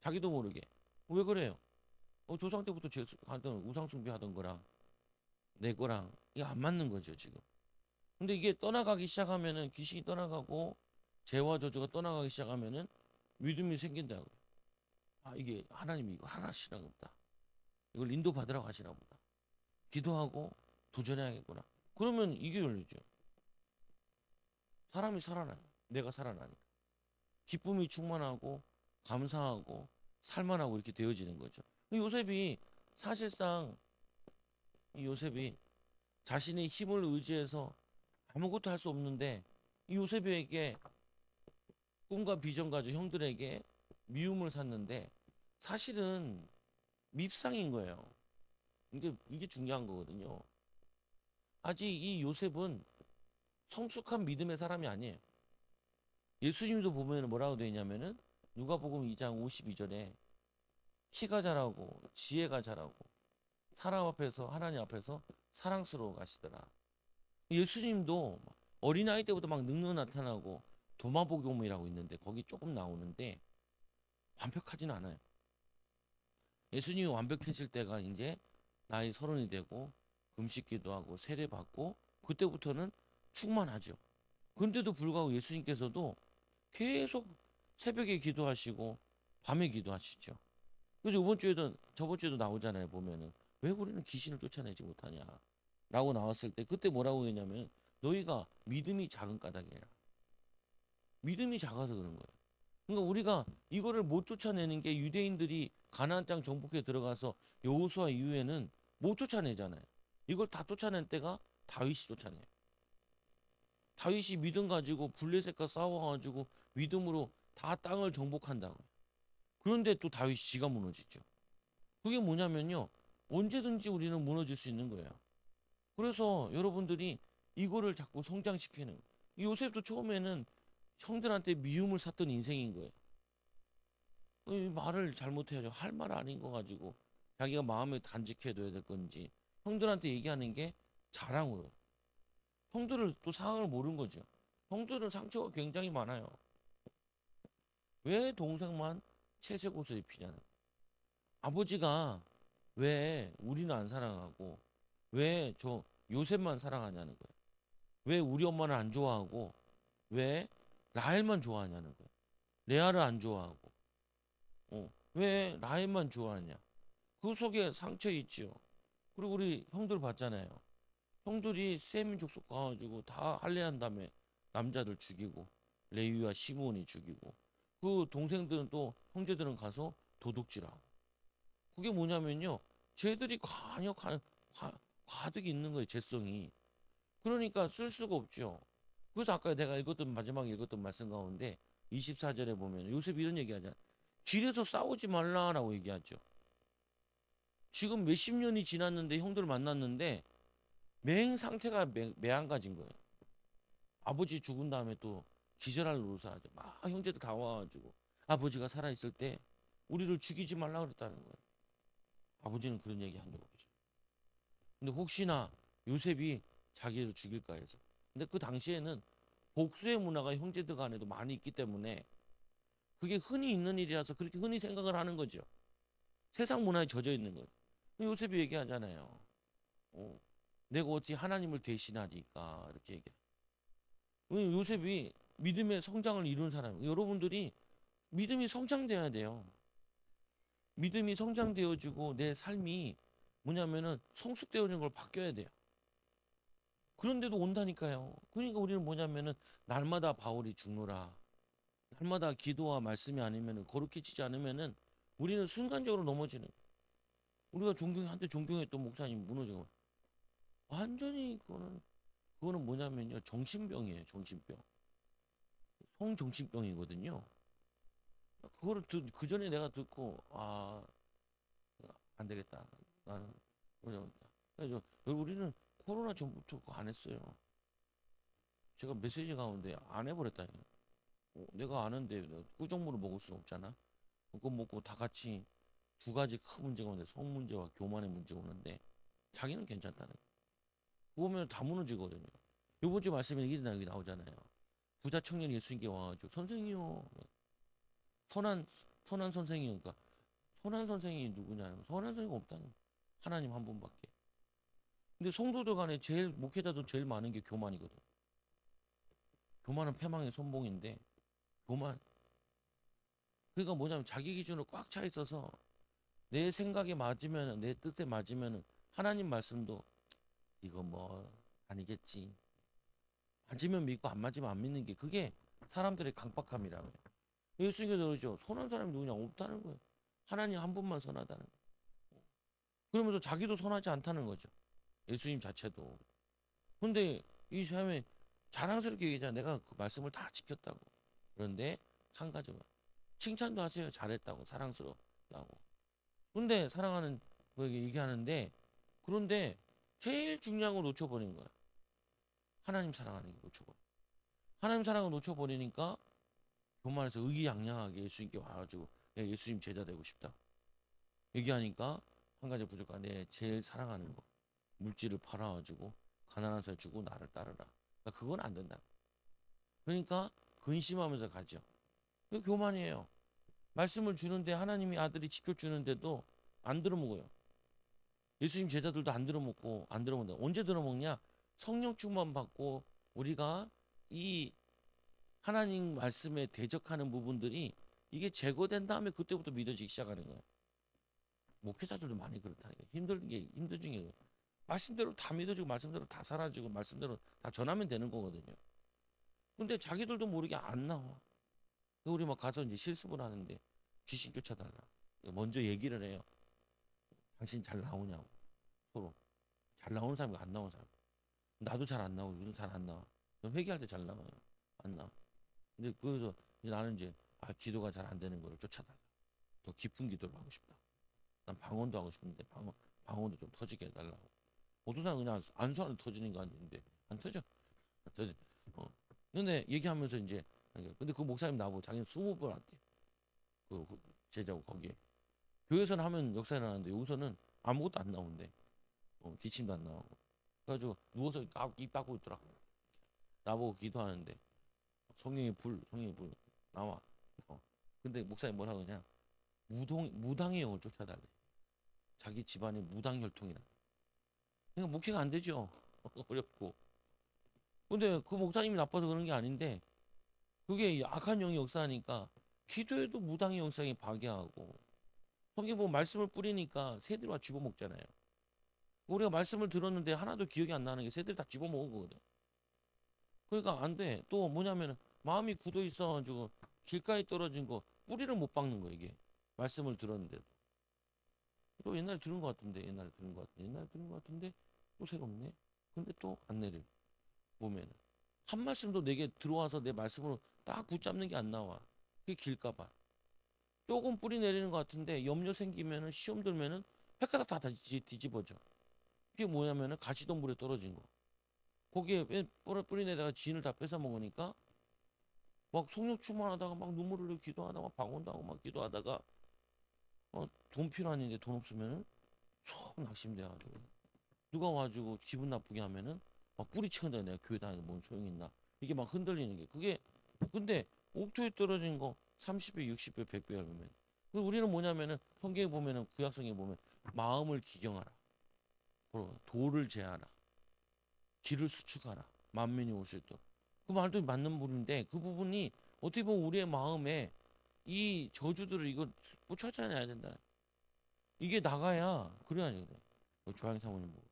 자기도 모르게. 왜 그래요? 조상 때부터 하던 우상 숭배하던 거랑 내 거랑 이게 안 맞는 거죠, 지금. 근데 이게 떠나가기 시작하면은 귀신이 떠나가고 죄와 저주가 떠나가기 시작하면은 믿음이 생긴다고. 아, 이게 하나님이 이거 하시나 보다. 이걸 인도받으라고 하시나 보다. 기도하고 도전해야겠구나. 그러면 이게 열리죠. 사람이 살아나요. 내가 살아나니까. 기쁨이 충만하고 감사하고 살만하고 이렇게 되어지는 거죠. 요셉이 사실상 이 요셉이 자신의 힘을 의지해서 아무것도 할 수 없는데 이 요셉에게 꿈과 비전 가지고 형들에게 미움을 샀는데 사실은 밉상인 거예요. 이게 중요한 거거든요. 아직 이 요셉은 성숙한 믿음의 사람이 아니에요. 예수님도 보면 뭐라고 되어 있냐면은 누가복음 2장 52절에 키가 자라고 지혜가 자라고 사람 앞에서 하나님 앞에서 사랑스러워 가시더라. 예수님도 어린아이 때부터 막 능력 나타나고 도마복음이라고 있는데 거기 조금 나오는데 완벽하진 않아요. 예수님이 완벽해질 때가 이제 나이 30이 되고 금식기도 하고 세례 받고 그때부터는 충만하죠. 근데도 불구하고 예수님께서도 계속 새벽에 기도하시고 밤에 기도하시죠. 그래서 이번 주에도 저번 주에도 나오잖아요. 보면은 왜 우리는 귀신을 쫓아내지 못하냐라고 나왔을 때 그때 뭐라고 했냐면 너희가 믿음이 작은 까닭이라. 믿음이 작아서 그런 거예요. 그러니까 우리가 이거를 못 쫓아내는 게 유대인들이 가나안 땅 정복에 들어가서 여호수아 이후에는 못 쫓아내잖아요. 이걸 다 쫓아낸 때가 다윗이 쫓아내요. 다윗이 믿음 가지고 블레셋과 싸워가지고 믿음으로 다 땅을 정복한다고요. 그런데 또 다윗이 지가 무너지죠. 그게 뭐냐면요. 언제든지 우리는 무너질 수 있는 거예요. 그래서 여러분들이 이거를 자꾸 성장시키는 거예요. 요셉도 처음에는 형들한테 미움을 샀던 인생인 거예요. 이 말을 잘못해야죠. 할 말 아닌 거 가지고 자기가 마음에 간직해둬야 될 건지 형들한테 얘기하는 게 자랑으로. 형들을 또 상황을 모르는 거죠. 형들은 상처가 굉장히 많아요. 왜 동생만 채색 옷을 입히냐는. 아버지가 왜 우리는 안 사랑하고 왜 저 요셉만 사랑하냐는 거예요. 왜 우리 엄마는 안 좋아하고 왜 라헬만 좋아하냐는 거예요. 레아를 안 좋아하고 왜 라헬만 좋아하냐. 그 속에 상처 있지요. 그리고 우리 형들 봤잖아요. 형들이 세민 족속 가가지고 다 할례한 다음에 남자들 죽이고 레위와 시므온이 죽이고 그 동생들은 또 형제들은 가서 도둑질하고 그게 뭐냐면요. 쟤들이 가득 있는 거예요. 재성이. 그러니까 쓸 수가 없죠. 그래서 아까 내가 읽었던 마지막에 읽었던 말씀 가운데 24절에 보면 요셉이 이런 얘기하잖아. 길에서 싸우지 말라라고 얘기하죠. 지금 몇십 년이 지났는데 형들을 만났는데 맹 상태가 매한가진 거예요. 아버지 죽은 다음에 또 기절할 노릇을 하죠. 막 형제들 다 와가지고 아버지가 살아있을 때 우리를 죽이지 말라 그랬다는 거예요. 아버지는 그런 얘기 한 적 없죠. 근데 혹시나 요셉이 자기를 죽일까 해서. 근데 그 당시에는 복수의 문화가 형제들 간에도 많이 있기 때문에 그게 흔히 있는 일이라서 그렇게 흔히 생각을 하는 거죠. 세상 문화에 젖어 있는 거예요. 요셉이 얘기하잖아요. 어, 내가 어찌 하나님을 대신하니까 이렇게 얘기해. 요셉이 믿음의 성장을 이룬 사람이에요. 여러분들이 믿음이 성장돼야 돼요. 믿음이 성장되어지고 내 삶이 뭐냐면은 성숙되어지는 걸 바뀌어야 돼요. 그런데도 온다니까요. 그러니까 우리는 뭐냐면은 날마다 바울이 죽노라. 날마다 기도와 말씀이 아니면은 거룩해지지 않으면은 우리는 순간적으로 넘어지는. 우리가 한때 존경했던 목사님 무너지고 완전히 그거는 뭐냐면요 정신병이에요. 정신병. 성정신병이거든요. 그거를 그 전에 내가 듣고 안 되겠다. 나는 그래서 우리는 코로나 전부터 그거 안 했어요. 제가 메시지 가운데 안 해버렸다. 내가 아는데 꾸정물을 먹을 수 없잖아. 그거 먹고 다 같이 두 가지 큰 문제가 오는데 성 문제와 교만의 문제가 오는데 자기는 괜찮다는 거. 그거 보면 다 무너지거든요. 요번 주 말씀에 여기 나오잖아요. 부자 청년이 예수님께 와가지고 선생이요. 선한 선한 선생이요. 그러니까 선한 선생이 누구냐는 선한 선생이 없다는 거예요. 하나님 한 분밖에. 근데 성도들 간에 제일 목회자도 제일 많은 게 교만이거든. 교만은 패망의 선봉인데 교만 그러니까 뭐냐면 자기 기준으로 꽉 차 있어서 내 생각에 맞으면 내 뜻에 맞으면 하나님 말씀도 이거 뭐 아니겠지. 맞으면 믿고 안 맞으면 안 믿는 게 그게 사람들의 강박함이라며. 예수님께서 그러죠. 선한 사람이 누구냐 없다는 거예요. 하나님 한 분만 선하다는 거예요. 그러면서 자기도 선하지 않다는 거죠. 예수님 자체도. 근데 이 사람이 자랑스럽게 얘기하잖아. 내가 그 말씀을 다 지켰다고. 그런데 한 가지만 칭찬도 하세요. 잘했다고 사랑스럽다고. 근데 사랑하는 거에게 얘기하는데 그런데 제일 중요한 걸 놓쳐버린 거야. 하나님 사랑하는 게 놓쳐버려. 하나님 사랑을 놓쳐버리니까 교만해서 의기양양하게 예수님께 와가지고 내 예수님 제자 되고 싶다. 얘기하니까 한 가지 부족한 내 제일 사랑하는 거 물질을 팔아가지고 가난한 사람 주고 나를 따르라. 그러니까 그건 안 된다. 그러니까 근심하면서 가죠. 그 교만이에요. 말씀을 주는데 하나님이 아들이 지켜주는데도 안 들어먹어요. 예수님 제자들도 안 들어먹고 안 들어먹는다. 언제 들어먹냐? 성령 충만 받고 우리가 이 하나님 말씀에 대적하는 부분들이 이게 제거된 다음에 그때부터 믿어지기 시작하는 거예요. 목회자들도 많이 그렇다니까. 힘든 중에 말씀대로 다 믿어지고 말씀대로 다 사라지고 말씀대로 다 전하면 되는 거거든요. 근데 자기들도 모르게 안 나와. 우리 막 가서 이제 실습을 하는데 귀신 쫓아달라. 먼저 얘기를 해요. 당신 잘 나오냐고. 서로. 잘 나오는 사람이 안 나오는 사람. 나도 잘 안 나오고 우리는 잘 안 나와. 회개할 때 잘 나와요. 안 나와. 근데 그래서 나는 이제 기도가 잘 안 되는 거를 쫓아달라. 더 깊은 기도를 하고 싶다. 난 방언도 하고 싶은데 방언도 좀 터지게 해달라고. 어떤 사람은 그냥 안수하는 터지는 거 아닌데 안 터져. 안 터져. 근데 얘기하면서 이제 근데 그 목사님 나보고 자기는 20번 한대. 그 제자고 거기에. 교회에서는 하면 역사 일어나는데 여기서는 아무것도 안 나오는데 기침도 안 나오고. 그래가지고 누워서 입 닫고 있더라. 나보고 기도하는데 성령의 불 나와. 근데 목사님 뭐라 그러냐? 무당의 영을 쫓아달래. 자기 집안에 무당 혈통이라. 그러니까 목회가 안 되죠. 어렵고. 근데 그 목사님이 나빠서 그런 게 아닌데 그게 악한 영이 역사하니까 기도에도 무당의 영성이 박해하고 성경 보면 말씀을 뿌리니까 새들이 와 집어먹잖아요. 우리가 말씀을 들었는데 하나도 기억이 안 나는 게 새들이 다 집어먹은 거거든. 그러니까 안 돼. 또 뭐냐면 마음이 굳어 있어가지고 길가에 떨어진 거 뿌리를 못 박는 거 이게. 말씀을 들었는데 또 옛날에 들은 것 같은데 옛날에 들은 것 같은데 또 새롭네. 근데 또 안 내려. 보면은 한 말씀도 내게 들어와서 내 말씀으로 딱 붙잡는 게 안 나와. 그게 길까봐. 조금 뿌리 내리는 것 같은데 염려 생기면은 시험 들면은 헷갈아 다 뒤집어져. 그게 뭐냐면은 가시덤불에 떨어진 거. 거기에 뿌리 내다가 진을 다 뺏어 먹으니까 막 성령 충만하다가 막 눈물 흘리고 기도하다가 막 방언도 하고 막 기도하다가 돈 필요한데 돈 없으면은 sok 낙심돼가지고 누가 와가지고 기분 나쁘게 하면은 막 뿌리친다. 내가 교회 다니는 뭔 소용이 있나. 이게 막 흔들리는 게 그게. 근데 옥토에 떨어진 거 30배 60배 100배 하면 우리는 뭐냐면은 성경에 보면은 구약성에 보면 마음을 기경하라, 도를 제하라, 길을 수축하라, 만민이 오실 때. 그 말도 맞는 부분인데 그 부분이 어떻게 보면 우리의 마음에 이 저주들을 이거 쫓아내야 된다. 이게 나가야 그래야 돼. 조항 사모님 뭐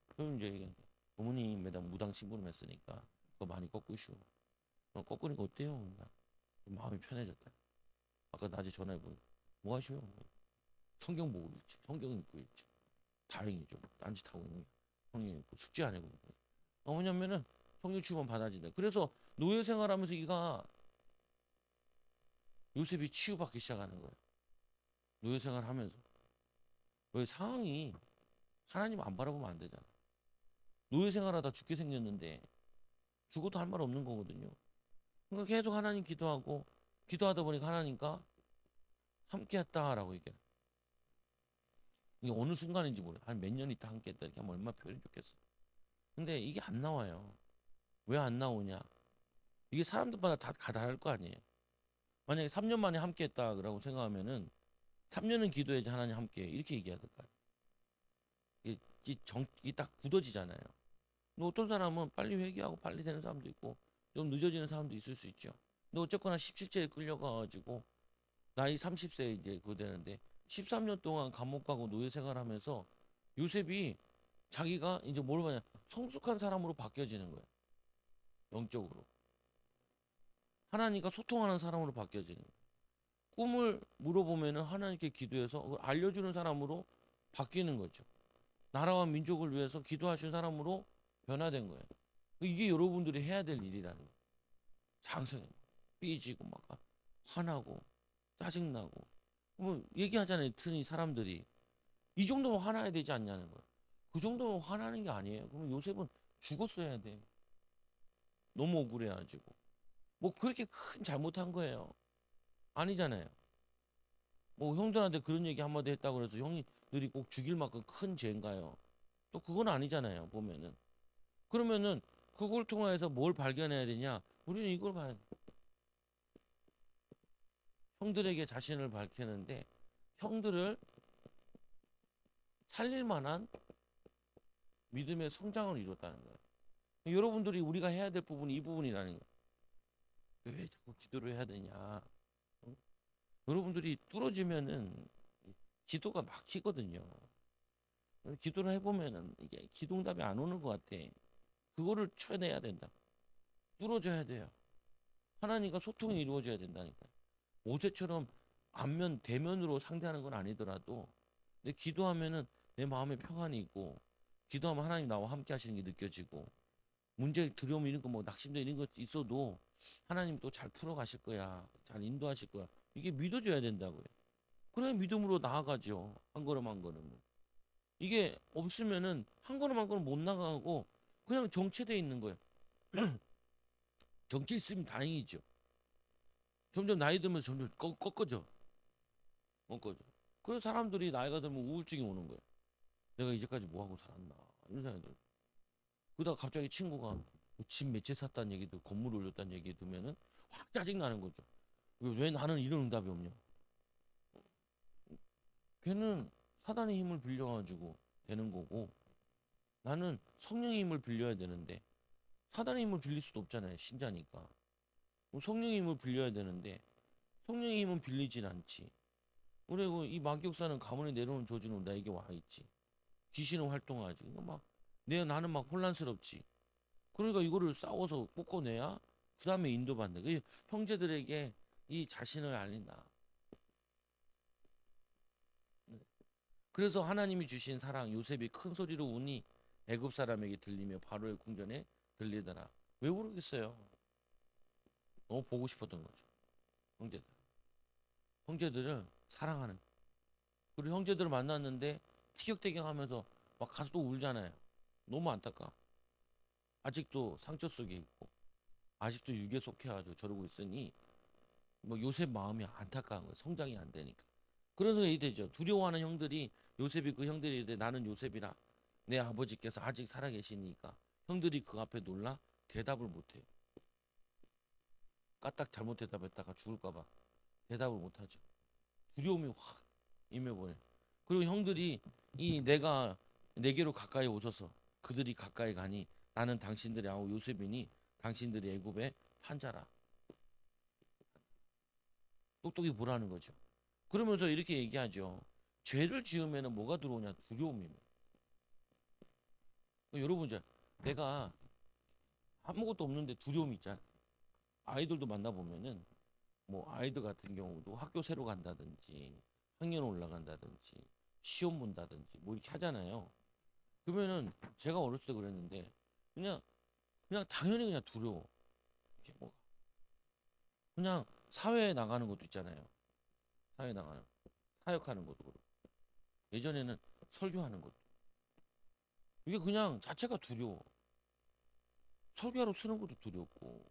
그럼 이제 이게 부모님 매달 무당 심부름 했으니까 그거 많이 꺾으시오. 꺾으니까 어때요? 마음이 편해졌다. 아까 낮에 전화해보고 뭐 하시오? 성경 보고 있지. 성경 읽고 있지. 다행이죠. 딴짓하고 있는 게 성경 읽고 숙제 안 해고 있는 거예요. 왜냐면은 성경 주면 받아진다. 그래서 노예 생활하면서 이가 요셉이 치유받기 시작하는 거예요. 노예 생활하면서. 왜 상황이 하나님 안 바라보면 안 되잖아. 노예 생활하다 죽게 생겼는데 죽어도 할 말 없는 거거든요. 그러니까 계속 하나님 기도하고 기도하다 보니까 하나님과 함께 했다라고 얘기해. 이게 어느 순간인지 모르. 한 몇 년 있다 함께 했다 이렇게 하면 얼마나 표현이 좋겠어. 근데 이게 안 나와요. 왜 안 나오냐? 이게 사람들마다 다 다를 거 아니에요. 만약에 3년 만에 함께 했다라고 생각하면은 3년은 기도해야지 하나님 함께 이렇게 얘기해야 될 거 아니에요. 이게 딱 굳어지잖아요. 근데 어떤 사람은 빨리 회개하고 빨리 되는 사람도 있고 좀 늦어지는 사람도 있을 수 있죠. 근데 어쨌거나 17세에 끌려가가지고 나이 30세 이제 그거 되는데 13년 동안 감옥 가고 노예 생활하면서 요셉이 자기가 이제 뭘 하냐 성숙한 사람으로 바뀌어지는 거예요. 영적으로 하나님과 소통하는 사람으로 바뀌어지는 거예요. 꿈을 물어보면은 하나님께 기도해서 그걸 알려주는 사람으로 바뀌는 거죠. 나라와 민족을 위해서 기도하신 사람으로 변화된 거예요. 이게 여러분들이 해야 될 일이라는 거예요. 장성해 삐지고 막 화나고 짜증나고 뭐 얘기하잖아요. 흔히 사람들이 이 정도면 화나야 되지 않냐는 거예요. 그 정도면 화나는 게 아니에요. 그럼 요셉은 죽었어야 돼. 너무 억울해가지고 뭐 그렇게 큰 잘못한 거예요. 아니잖아요. 뭐 형들한테 그런 얘기 한마디 했다고 그래서 형들이 꼭 죽일 만큼 큰 죄인가요? 또 그건 아니잖아요. 보면은 그러면은 그걸 통해서 뭘 발견해야 되냐? 우리는 이걸 봐야 돼. 형들에게 자신을 밝히는데 형들을 살릴 만한 믿음의 성장을 이뤘다는 거예요. 여러분들이 우리가 해야 될 부분이 이 부분이라는 거예요. 왜 자꾸 기도를 해야 되냐? 응? 여러분들이 뚫어지면은 기도가 막히거든요. 기도를 해보면은 이게 기도응답이 안 오는 것 같아. 그거를 쳐내야 된다. 뚫어져야 돼요. 하나님과 소통이 이루어져야 된다니까. 모세처럼 안면 대면으로 상대하는 건 아니더라도 내 기도하면은 내 마음에 평안이 있고 기도하면 하나님 나와 함께 하시는 게 느껴지고 문제 두려움 이런 거 뭐 낙심도 이런 거 있어도 하나님 또 잘 풀어 가실 거야. 잘 인도하실 거야. 이게 믿어져야 된다고요. 그래 믿음으로 나아가죠. 한 걸음 한 걸음은. 이게 없으면은 한 걸음 한 걸음 못 나가고 그냥 정체돼 있는 거예요. 정체 있으면 다행이죠. 점점 나이 들면서 점점 꺾어져. 꺾어져. 그래서 사람들이 나이가 들면 우울증이 오는 거예요. 내가 이제까지 뭐 하고 살았나 이런 생각이 들어요. 그러다가 갑자기 친구가 집 몇 채 샀다는 얘기도 건물 올렸다는 얘기 들으면은 확 짜증 나는 거죠. 왜 나는 이런 응답이 없냐? 걔는 사단의 힘을 빌려가지고 되는 거고 나는 성령의 힘을 빌려야 되는데 사단의 힘을 빌릴 수도 없잖아요. 신자니까. 그럼 성령의 힘을 빌려야 되는데 성령의 힘은 빌리진 않지. 그리고 이 마귀역사는 가문에 내려오는 저주는 나에게 와 있지. 귀신은 활동하지. 그러니까 나는 막 혼란스럽지. 그러니까 이거를 싸워서 꺾어내야 그 다음에 인도받는. 그 형제들에게 이 자신을 알린다. 네. 그래서 하나님이 주신 사랑 요셉이 큰 소리로 우니 애굽 사람에게 들리며 바로의 궁전에 들리더라. 왜 모르겠어요. 너무 보고 싶었던 거죠. 형제들. 형제들을 사랑하는. 그리고 형제들을 만났는데 티격태격하면서 막 가서 또 울잖아요. 너무 안타까. 아직도 상처 속에 있고 아직도 육에 속해가지고 저러고 있으니 뭐 요셉 마음이 안타까운 거예요. 성장이 안 되니까. 그래서 이 되죠. 두려워하는 형들이 요셉이 그 형들이 돼 나는 요셉이라 내 아버지께서 아직 살아계시니까 형들이 그 앞에 놀라 대답을 못해요. 까딱 잘못 대답했다가 죽을까봐 대답을 못하죠. 두려움이 확 임해버려. 그리고 형들이 이 내가 내게로 가까이 오셔서 그들이 가까이 가니 나는 당신들의 아우 요셉이니 당신들이 애굽의 판자라. 똑똑히 보라는 거죠. 그러면서 이렇게 얘기하죠. 죄를 지으면 뭐가 들어오냐? 두려움이면. 여러분 이제 내가 아무것도 없는데 두려움이 있잖아. 아이들도 만나보면은 뭐 아이들 같은 경우도 학교 새로 간다든지 학년 올라간다든지 시험 본다든지 뭐 이렇게 하잖아요. 그러면은 제가 어렸을 때 그랬는데 그냥 당연히 그냥 두려워. 이렇게 뭐 그냥 사회에 나가는 것도 있잖아요. 사회 나가는 사역하는 것도 그렇고 예전에는 설교하는 것도 이게 그냥 자체가 두려워. 설교하러 쓰는 것도 두렵고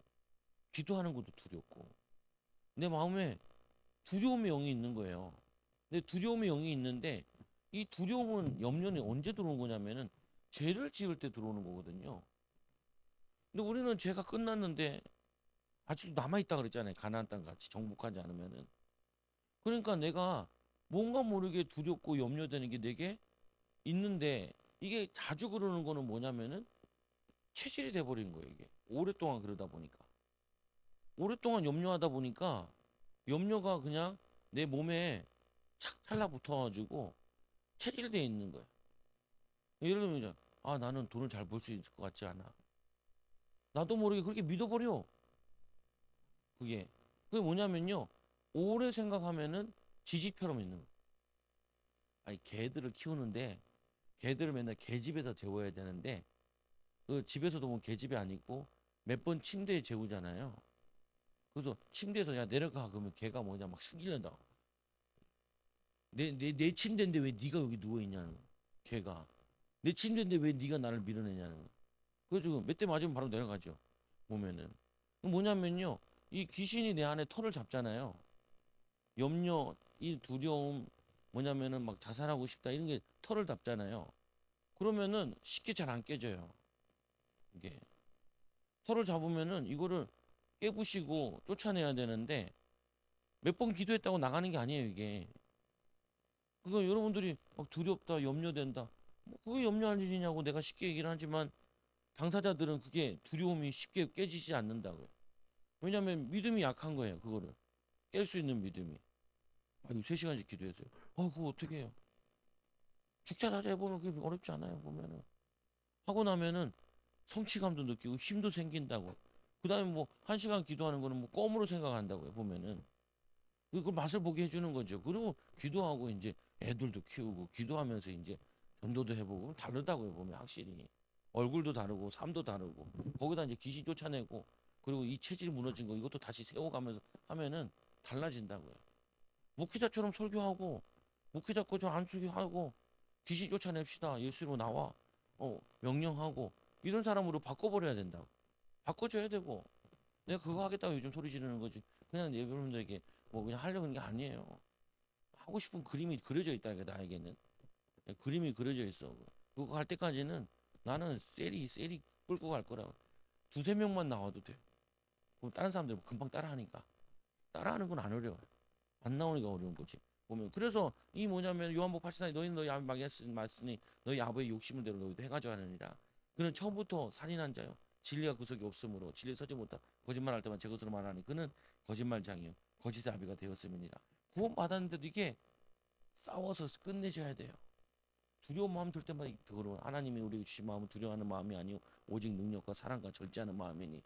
기도하는 것도 두렵고 내 마음에 두려움의 영이 있는 거예요. 근데 두려움의 영이 있는데 이 두려움은 염려는 언제 들어오는 거냐면은 죄를 지을 때 들어오는 거거든요. 근데 우리는 죄가 끝났는데 아직도 남아있다 그랬잖아요. 가나안 땅 같이 정복하지 않으면은. 그러니까 내가 뭔가 모르게 두렵고 염려되는 게 내게 있는데 이게 자주 그러는 거는 뭐냐면은 체질이 돼버린 거예요. 이게 오랫동안 그러다 보니까 오랫동안 염려하다 보니까 염려가 그냥 내 몸에 착 달라붙어가지고 체질돼 있는 거예요. 예를 들면 이제 나는 돈을 잘 벌 수 있을 것 같지 않아. 나도 모르게 그렇게 믿어버려. 그게 뭐냐면요. 오래 생각하면은 지지처럼 있는 거예요. 아니 개들을 키우는데 개들을 맨날 개집에서 재워야 되는데 그 집에서도 보면 개집이 아니고 몇 번 침대에 재우잖아요. 그래서 침대에서 야 내려가 그러면 걔가 뭐냐 막 숙이려다. 내 침대인데 왜 네가 여기 누워 있냐는 거야. 걔가 내 침대인데 왜 네가 나를 밀어내냐는 거야. 그래가지고 몇 대 맞으면 바로 내려가죠. 보면은 뭐냐면요 이 귀신이 내 안에 털을 잡잖아요. 염려 이 두려움 뭐냐면은 막 자살하고 싶다 이런 게 털을 잡잖아요. 그러면은 쉽게 잘 안 깨져요. 이게 털을 잡으면은 이거를 깨부시고 쫓아내야 되는데 몇 번 기도했다고 나가는 게 아니에요, 이게. 그거 여러분들이 막 두렵다, 염려된다. 뭐 그게 염려할 일이냐고 내가 쉽게 얘기를 하지만 당사자들은 그게 두려움이 쉽게 깨지지 않는다고요. 왜냐면 믿음이 약한 거예요, 그거를. 깰 수 있는 믿음이. 아유, 3시간씩 기도했어요. 그거 어떻게 해요? 죽자사자 해보면 그게 어렵지 않아요, 보면은. 하고 나면은 성취감도 느끼고 힘도 생긴다고. 그 다음에 뭐, 1시간 기도하는 거는 뭐, 껌으로 생각한다고요, 보면은. 그 맛을 보게 해주는 거죠. 그리고 기도하고 이제 애들도 키우고, 기도하면서 이제 전도도 해보고, 다르다고요, 보면 확실히. 얼굴도 다르고, 삶도 다르고, 거기다 이제 귀신 쫓아내고, 그리고 이 체질이 무너진 거, 이것도 다시 세워가면서 하면은 달라진다고요. 목회자처럼 설교하고, 목회자 거좀 안수기하고, 귀신 쫓아냅시다. 예수로 나와. 명령하고 이런 사람으로 바꿔버려야 된다고. 바꿔줘야 되고 내가 그거 하겠다고 요즘 소리 지르는 거지. 그냥 여러분들에게 뭐 그냥 하려는 게 아니에요. 하고 싶은 그림이 그려져 있다 이게 나에게는. 그림이 그려져 있어. 그거 할 때까지는 나는 셀이 끌고 갈 거라고. 두세 명만 나와도 돼. 그럼 다른 사람들 금방 따라하니까. 따라하는 건 안 어려워. 안 나오니까 어려운 거지. 보면 그래서 이 뭐냐면 요한복 8장에 너희는 너희 아비 말씀이 너희 아버의 욕심을 대로 너희도 행하지 않으니라. 그는 처음부터 살인한 자요 진리가 그 속에 없으므로 진리에 서지 못하 거짓말할 때만 제 것으로 말하니 그는 거짓말장이요 거짓의 아비가 되었음이니라. 구원 받았는데도 이게 싸워서 끝내줘야 돼요. 두려운 마음 들 때마다 그런 하나님이 우리에게 주신 마음은 두려워하는 마음이 아니요 오직 능력과 사랑과 절제하는 마음이니.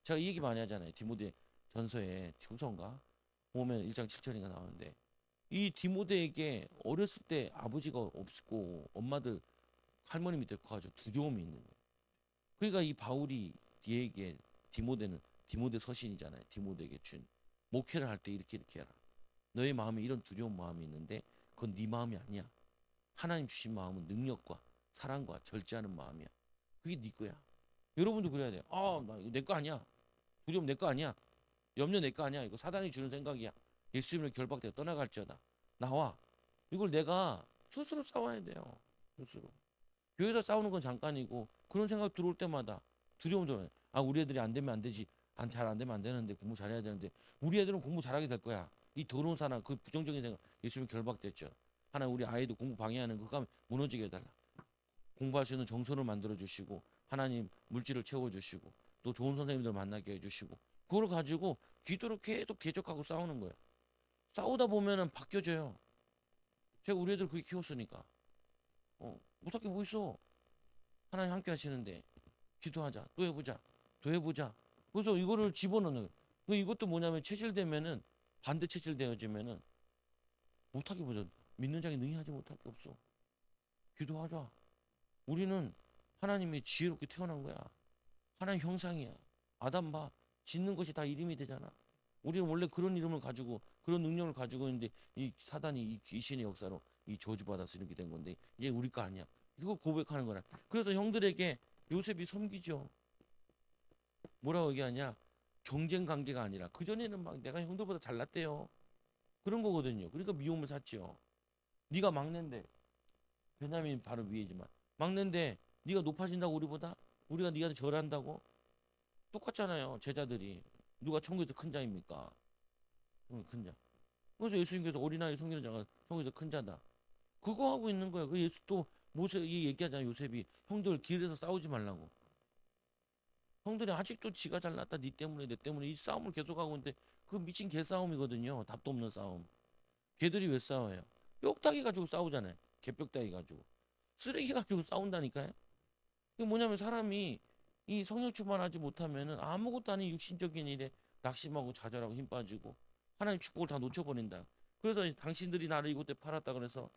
제가 이 얘기 많이 하잖아요. 디모데 전서에 후서인가 보면 1장 7절인가 나오는데 이 디모데에게 어렸을 때 아버지가 없고 엄마들 할머니 밑에 커가지고 두려움이 있는 거예요. 그러니까 이 바울이 뒤에게 디모데는 디모데 서신이잖아요. 디모데에게 준 목회를 할 때 이렇게 해라. 너의 마음에 이런 두려운 마음이 있는데 그건 네 마음이 아니야. 하나님 주신 마음은 능력과 사랑과 절제하는 마음이야. 그게 네 거야. 여러분도 그래야 돼. 나 이거 내 거 아니야. 두려움 내 거 아니야. 염려 내 거 아니야. 이거 사단이 주는 생각이야. 예수님을 결박되어 떠나갈지어다. 나와. 이걸 내가 스스로 싸워야 돼요. 스스로. 교회에서 싸우는 건 잠깐이고 그런 생각 들어올 때마다 두려움 들어요. 우리 애들이 안 되면 안 되지. 잘 안 되면 안 되는데 공부 잘해야 되는데 우리 애들은 공부 잘하게 될 거야. 이 더러운 사람 그 부정적인 생각 예수님 결박됐죠. 하나 우리 아이도 공부 방해하는 그감 무너지게 해달라. 공부할 수 있는 정서를 만들어 주시고 하나님 물질을 채워 주시고 또 좋은 선생님들 만나게 해 주시고 그걸 가지고 기도를 계속 대적하고 싸우는 거예요. 싸우다 보면은 바뀌어져요. 제가 우리 애들 그렇게 키웠으니까. 못할 게 뭐 있어. 하나님 함께 하시는데 기도하자. 또 해보자. 또 해보자. 그래서 이거를 집어넣는 거예요. 이것도 뭐냐면 체질되면은 반대 체질되어지면은 못하기보다 믿는 자에게 능히 하지 못할 게 없어. 기도하자. 우리는 하나님이 지혜롭게 태어난 거야. 하나님 형상이야. 아담 봐. 짓는 것이 다 이름이 되잖아. 우리는 원래 그런 이름을 가지고 그런 능력을 가지고 있는데 이 사단이 이 귀신의 역사로 이 저주받아서 이렇게 된 건데 이제 우리 거 아니야. 이거 고백하는 거라. 그래서 형들에게 요셉이 섬기죠. 뭐라고 얘기하냐? 경쟁 관계가 아니라 그전에는 막 내가 형들보다 잘났대요. 그런 거거든요. 그러니까 미움을 샀죠. 네가 막내인데 베냐민 바로 위에지만 막내인데 네가 높아진다고 우리보다 우리가 네가 절한다고 똑같잖아요. 제자들이 누가 천국에서 큰 자입니까? 큰 자. 그래서 예수님께서 어린아이 섬기는 자가 천국에서 큰 자다. 그거 하고 있는 거야. 그 예수 또 모세 이 얘기하잖아. 요셉이 형들 길에서 싸우지 말라고. 형들이 아직도 지가 잘났다. 니 때문에 내 때문에 이 싸움을 계속하고 있는데 그 미친 개 싸움이거든요. 답도 없는 싸움. 걔들이 왜 싸워요? 뼈다귀 가지고 싸우잖아요. 개뼈다귀 가지고. 쓰레기 가지고 싸운다니까요. 그게 뭐냐면 사람이 이 성령 충만하지 못하면은 아무것도 아닌 육신적인 일에 낙심하고 좌절하고 힘 빠지고 하나님 축복을 다 놓쳐버린다. 그래서 당신들이 나를 이곳에 팔았다 그래서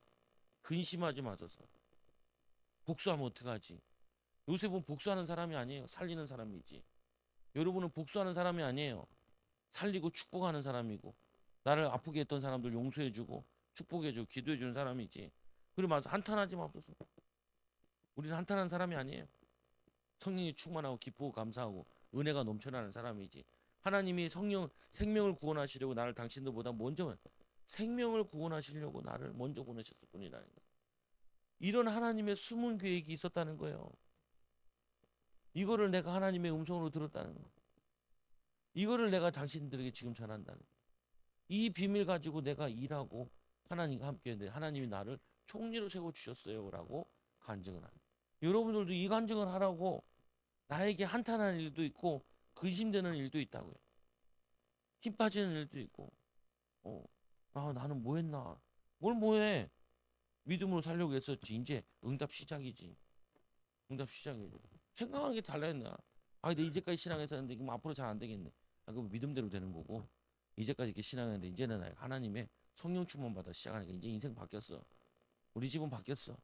근심하지 마소서. 복수하면 어떡하지? 요셉은 복수하는 사람이 아니에요. 살리는 사람이지. 여러분은 복수하는 사람이 아니에요. 살리고 축복하는 사람이고 나를 아프게 했던 사람들 용서해주고 축복해주고 기도해주는 사람이지. 그리고 말해서 한탄하지 마소서. 우리는 한탄하는 사람이 아니에요. 성령이 충만하고 기쁘고 감사하고 은혜가 넘쳐나는 사람이지. 하나님이 생명을 구원하시려고 나를 당신들보다 먼저 생명을 구원하시려고 나를 먼저 보내셨을 뿐이라는 거예요. 이런 하나님의 숨은 계획이 있었다는 거예요. 이거를 내가 하나님의 음성으로 들었다는 거예요. 이거를 내가 당신들에게 지금 전한다는 거예요. 이 비밀 가지고 내가 일하고 하나님과 함께 했는데 하나님이 나를 총리로 세워주셨어요라고 간증을 합니다. 여러분들도 이 간증을 하라고. 나에게 한탄하는 일도 있고 근심되는 일도 있다고요. 힘 빠지는 일도 있고 어, 나는 뭐 했나. 뭘 뭐해. 믿음으로 살려고 했었지. 이제 응답 시작이지. 응답 시작이지. 생각하는 게 달라했나. 근데 이제까지 신앙했었는데 그럼 앞으로 잘 안 되겠네. 그럼 믿음대로 되는 거고. 이제까지 이렇게 신앙했는데 이제는 하나님의 성령 충만 받아 시작하니까 이제 인생 바뀌었어. 우리 집은 바뀌었어.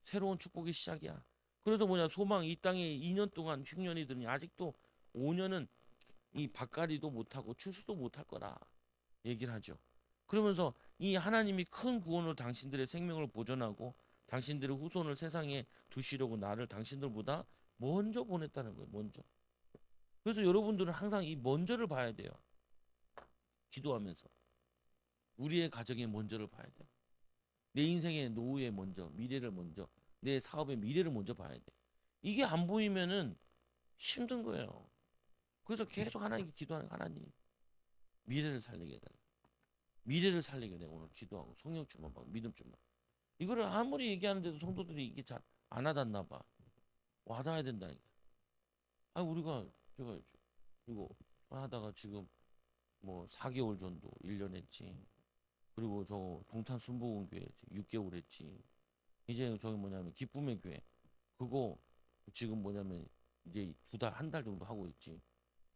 새로운 축복이 시작이야. 그래서 뭐냐, 소망. 이 땅에 2년 동안 흉년이 드니 아직도 5년은 이 밭갈이도 못하고 추수도 못할 거라 얘기를 하죠. 그러면서 이 하나님이 큰 구원으로 당신들의 생명을 보존하고 당신들의 후손을 세상에 두시려고 나를 당신들보다 먼저 보냈다는 거예요. 먼저. 그래서 여러분들은 항상 이 먼저를 봐야 돼요. 기도하면서 우리의 가정의 먼저를 봐야 돼요. 내 인생의 노후의 먼저, 미래를 먼저, 내 사업의 미래를 먼저 봐야 돼. 이게 안 보이면은 힘든 거예요. 그래서 계속 하나님께 기도하는. 하나님 미래를 살리게 해달라. 미래를 살리게 내가 오늘 기도하고 성령 충만 받고 믿음 충만. 이거를 아무리 얘기하는데도 성도들이 이게 잘 안 와닿나 봐. 와닿아야 된다니까. 우리가 제가 이거 하다가 지금 뭐 4개월 정도 1년 했지. 그리고 저 동탄 순복음교회 6개월 했지. 이제 저기 뭐냐면 기쁨의 교회 그거 지금 뭐냐면 이제 2달, 1달 정도 하고 있지.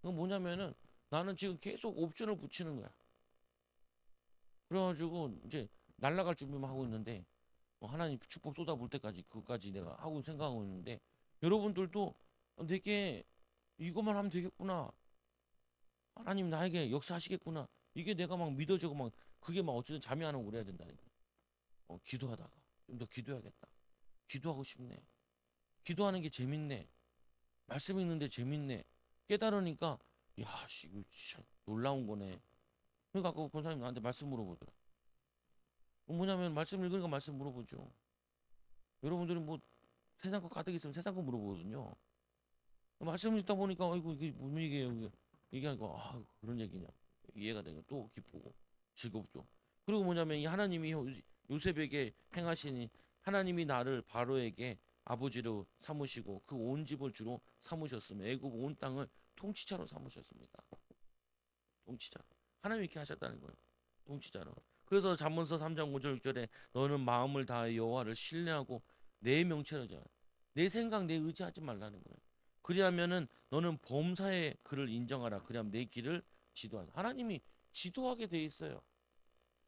그거 뭐냐면은 나는 지금 계속 옵션을 붙이는 거야. 그래가지고 이제 날라갈 준비만 하고 있는데 하나님 축복 쏟아볼 때까지 그것까지 내가 하고 생각하고 있는데 여러분들도 내게 이것만 하면 되겠구나. 하나님 나에게 역사하시겠구나. 이게 내가 막 믿어지고 막 그게 막 어쨌든 잠이 안 오고 그래야 된다니까. 기도하다가 좀 더 기도해야겠다. 기도하고 싶네. 기도하는 게 재밌네. 말씀 읽는데 재밌네. 깨달으니까 야, 씨, 이거 진짜 놀라운 거네. 그러니까 아까 권사님 나한테 말씀 물어보더라. 뭐냐면 말씀 읽으니까 말씀 물어보죠. 여러분들은 뭐 세상 거 가득 있으면 세상 거 물어보거든요. 말씀 읽다 보니까 이게 무슨 얘기예요? 이게 얘기하니까 그런 얘기냐. 이해가 되고 또 기쁘고 즐겁죠. 그리고 뭐냐면 이 하나님이 요셉에게 행하시니 하나님이 나를 바로에게 아버지로 삼으시고 그 온 집을 주로 삼으셨으며 애굽 온 땅을 통치자로 삼으셨습니다. 통치자. 하나님이 이렇게 하셨다는 거예요. 통치자로. 그래서 잠언서 3장 5절 6절에 너는 마음을 다해 여호와를 신뢰하고 내 명철을 자. 내 생각 내 의지하지 말라는 거예요. 그리하면은 너는 범사의 그를 인정하라. 그리하면 내 길을 지도하라. 하나님이 지도하게 돼 있어요.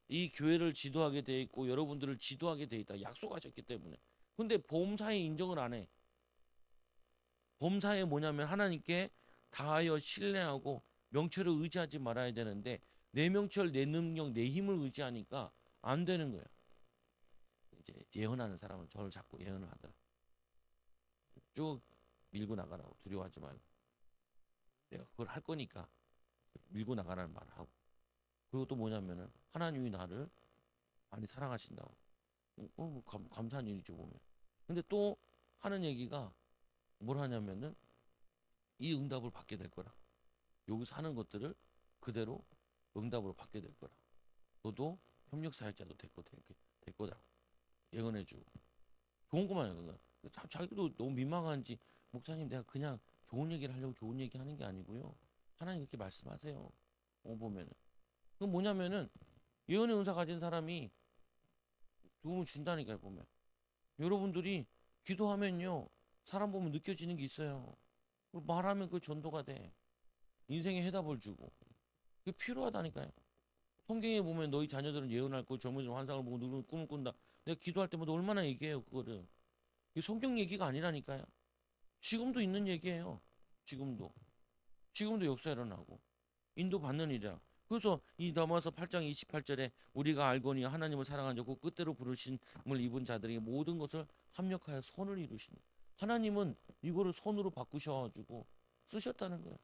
이 교회를 지도하게 돼 있고 여러분들을 지도하게 돼 있다. 약속하셨기 때문에. 근데 범사에 인정을 안 해. 범사에 뭐냐면 하나님께 다하여 신뢰하고 명철을 의지하지 말아야 되는데 내 명철, 내 능력, 내 힘을 의지하니까 안 되는 거예요. 이제 예언하는 사람은 저를 자꾸 예언을 하더라. 쭉 밀고 나가라고. 두려워하지 말고. 내가 그걸 할 거니까 밀고 나가라는 말을 하고. 그리고 또 뭐냐면은 하나님이 나를 많이 사랑하신다고. 감사한 일이죠 보면. 근데 또 하는 얘기가 뭘 하냐면은 이 응답을 받게 될 거라. 여기서 하는 것들을 그대로 응답으로 받게 될 거라. 너도 협력 사역자도 될 거다. 예언해주고 좋은 것만 해요. 자기도 너무 민망한지 목사님 내가 그냥 좋은 얘기를 하려고 좋은 얘기 하는 게 아니고요. 하나님 그렇게 말씀하세요. 보면은 그건 뭐냐면은 예언의 은사 가진 사람이 도움을 준다니까요. 보면 여러분들이 기도하면요 사람 보면 느껴지는 게 있어요. 말하면 그 전도가 돼. 인생에 해답을 주고 그게 필요하다니까요. 성경에 보면 너희 자녀들은 예언할 거 젊은이들 환상을 보고 누구는 꿈을 꾼다. 내가 기도할 때마다 얼마나 얘기해요 그거를. 이게 성경 얘기가 아니라니까요. 지금도 있는 얘기예요. 지금도 역사 일어나고 인도 받는 일이야. 그래서 이 넘어서 8장 28절에 우리가 알거니 하나님을 사랑한 자고 끝대로 부르심을 입은 자들에게 모든 것을 합력하여 선을 이루시니 하나님은 이거를 선으로 바꾸셔가지고 쓰셨다는 거야.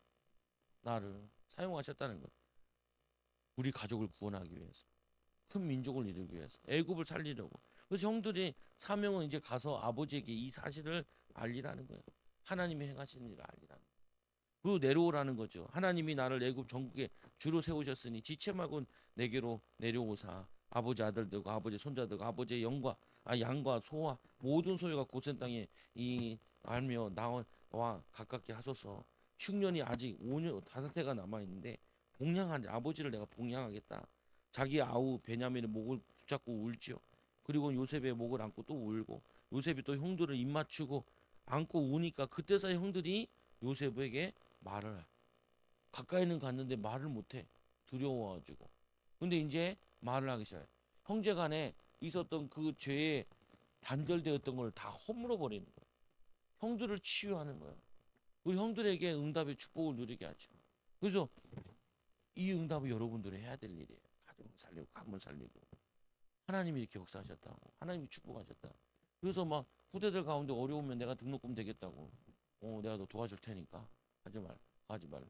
나를 사용하셨다는 거야. 우리 가족을 구원하기 위해서 큰 민족을 이루기 위해서 애굽을 살리려고. 그래서 형들이 사명은 이제 가서 아버지에게 이 사실을 알리라는 거예요. 하나님이 행하시는 일을 알리라는 거예요. 그리고 내려오라는 거죠. 하나님이 나를 애굽 전국에 주로 세우셨으니 지체 말고 내게로 내려오사. 아버지 아들들과 아버지 손자들과 아버지의 영과 양과 소와 모든 소유가 고센 땅에 이 알며 나와 가깝게 하소서. 흉년이 아직 5년 5해가 남아 있는데 봉양한 아버지를 내가 봉양하겠다. 자기 아우 베냐민의 목을 붙잡고 울지요. 그리고 요셉의 목을 안고 또 울고 요셉이 또 형들을 입 맞추고 안고 우니까 그때서야 형들이 요셉에게 말을 해. 가까이는 갔는데 말을 못해. 두려워가지고. 근데 이제 말을 하기 시작해. 형제간에 있었던 그 죄에 단절되었던 걸 다 허물어 버리는 거야. 형들을 치유하는 거야. 우리 형들에게 응답의 축복을 누리게 하죠. 그래서 이 응답은 여러분들이 해야 될 일이에요. 가정 살리고 가문 살리고 하나님이 이렇게 역사하셨다고. 하나님이 축복하셨다. 그래서 막 후대들 가운데 어려우면 내가 등록금 되겠다고. 내가 너 도와줄 테니까 하지 말, 하지 말라.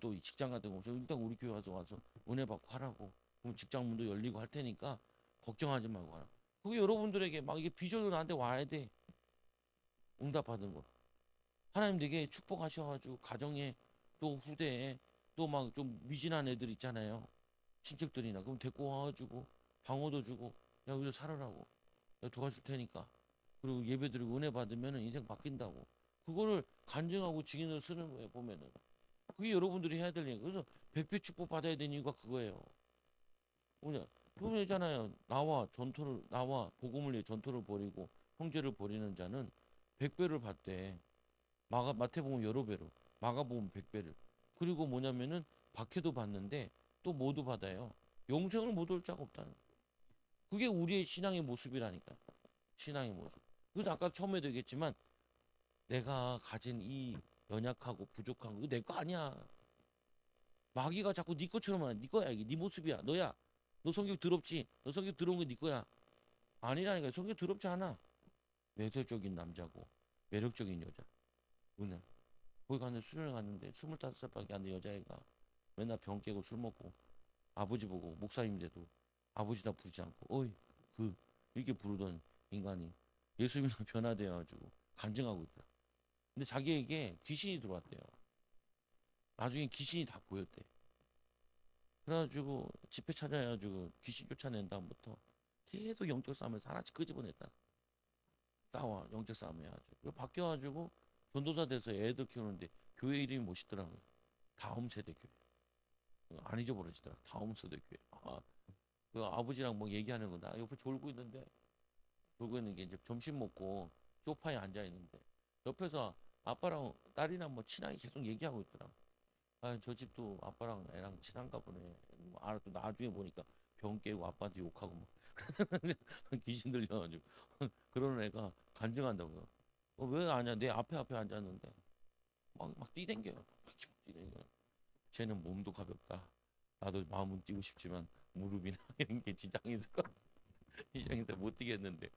또 직장 같은 거 없어요. 일단 우리 교회 와서 은혜 받고 하라고. 그럼 직장 문도 열리고 할 테니까 걱정하지 말고 하라. 그게 여러분들에게 막 이게 비전으로 나한테 와야 돼. 응답받은 거. 하나님 되게 축복하셔가지고 가정에 또 후대에 또 막 좀 미진한 애들 있잖아요. 친척들이나 그럼 데리고 와가지고 방어도 주고 야 여기서 살아라고. 내가 도와줄 테니까. 그리고 예배 드리고 은혜 받으면 인생 바뀐다고. 그거를 간증하고 증인으로 쓰는 거예요 보면은. 그게 여러분들이 해야 될 일. 그래서 백배 축복 받아야 되는 이유가 그거예요. 뭐냐? 표현이잖아요. 나와 복음을 위해 전투를 벌이고 형제를 벌이는 자는 백배를 받대. 마태복음 여러 배로, 마가복음 백배를. 그리고 뭐냐면은 박해도 받는데 또 뭐도 받아요. 영생을 못 올 자가 없다는. 그게 우리의 신앙의 모습이라니까. 신앙의 모습. 그래서 아까 처음에도 얘기했지만 내가 가진 이 연약하고 부족한 거 이거 내 거 아니야. 마귀가 자꾸 네 것처럼 하네. 네 거야. 이게 네 모습이야. 너야. 너 성격 더럽지? 너 성격 더러운 게 네 거야. 아니라니까. 성격 더럽지 않아. 매력적인 남자고 매력적인 여자. 은혜. 거기 갔는데 술을 갔는데 25살밖에 안 된 여자애가 맨날 병 깨고 술 먹고 아버지 보고 목사님인데도 아버지다 부르지 않고 어이 그 이렇게 부르던 인간이 예수 믿는 변화되어가지고 간증하고 있더라. 근데 자기에게 귀신이 들어왔대요. 나중에 귀신이 다 보였대. 그래가지고 집회 찾아가지고 귀신 쫓아낸 다음부터 계속 영적 싸움에서 하나씩 끄집어냈다. 싸워 영적 싸움 해가지고 바뀌어가지고 전도사 돼서 애들 키우는데 교회 이름이 멋있더라고요. 다음 세대 교회. 안 잊어버려지더라. 다음 세대 교회. 그 아버지랑 뭐 얘기하는 거 나 옆에 졸고 있는데 졸고 있는 게 이제 점심 먹고 소파에 앉아 있는데 옆에서 아빠랑 딸이랑 뭐 친하게 계속 얘기하고 있더라. 저 집도 아빠랑 애랑 친한가 보네. 뭐 또 나중에 보니까 병 깨고 아빠한테 욕하고 막 귀신 들려가지고 그런 애가 간증한다고요. 왜 아냐? 내 앞에 앉았는데 막 뛰댕겨요. 뛰댕겨요. 쟤는 몸도 가볍다. 나도 마음은 뛰고 싶지만 무릎이나 이런 게 지장이 있을까? 지장이 있어 못 뛰겠는데.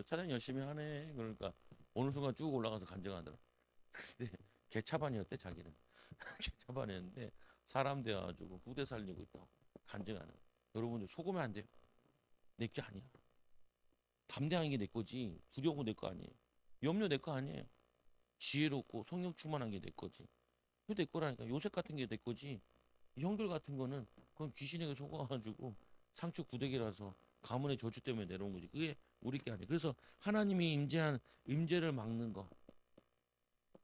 사장 열심히 하네. 그러니까 어느 순간 쭉 올라가서 간증하더라. 근데 개차반이었대 자기는. 개차반이었는데 사람 되어가지고 후대 살리고 있다고 간증하는. 여러분들 속으면 안 돼요. 내 게 아니야. 담대한 게 내 거지. 두려운 거 내 거 아니에요. 염려 내 거 아니에요. 지혜롭고 성령 충만한 게 내 거지. 그게 내 거라니까. 요셉 같은 게 내 거지. 형들 같은 거는 그건 귀신에게 속아가지고 상처 구데기라서 가문의 저주 때문에 내려온 거지. 그게 우리 게 아니야. 그래서 하나님이 임재한 임재를 막는 거,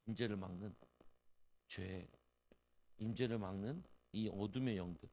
임재를 막는 죄, 임재를 막는 이 어둠의 영들,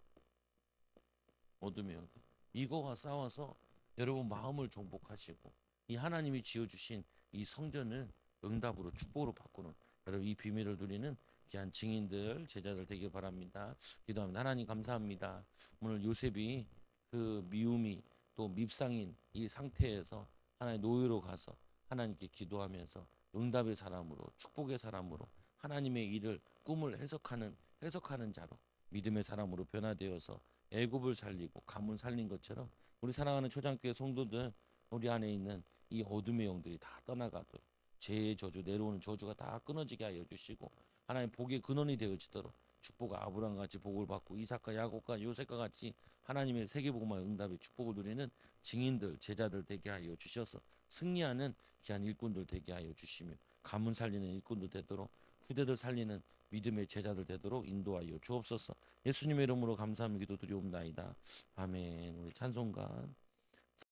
어둠의 영들. 이거와 싸워서 여러분 마음을 정복하시고 이 하나님이 지어주신 이 성전을 응답으로 축복으로 바꾸는 여러분 이 비밀을 누리는 귀한 증인들 제자들 되길 바랍니다. 기도합니다. 하나님 감사합니다. 오늘 요셉이 그 미움이 또 밉상인 이 상태에서 하나님 노예로 가서 하나님께 기도하면서 응답의 사람으로 축복의 사람으로 하나님의 일을 꿈을 해석하는 자로 믿음의 사람으로 변화되어서 애굽을 살리고 가문 살린 것처럼 우리 사랑하는 초장교회 성도들 우리 안에 있는 이 어둠의 영들이 다 떠나가도록 죄의 저주 내려오는 저주가 다 끊어지게 하여 주시고 하나님 복의 근원이 되어지도록 축복 아브라함 같이 복을 받고 이삭과 야곱과 요셉과 같이 하나님의 세계복음화 응답의 축복을 누리는 증인들 제자들 되게 하여 주셔서 승리하는 귀한 일꾼들 되게 하여 주시며 가문 살리는 일꾼들 되도록 후대들 살리는 믿음의 제자들 되도록 인도하여 주옵소서. 예수님의 이름으로 감사하며 기도드리옵나이다. 아멘. 우리 찬송가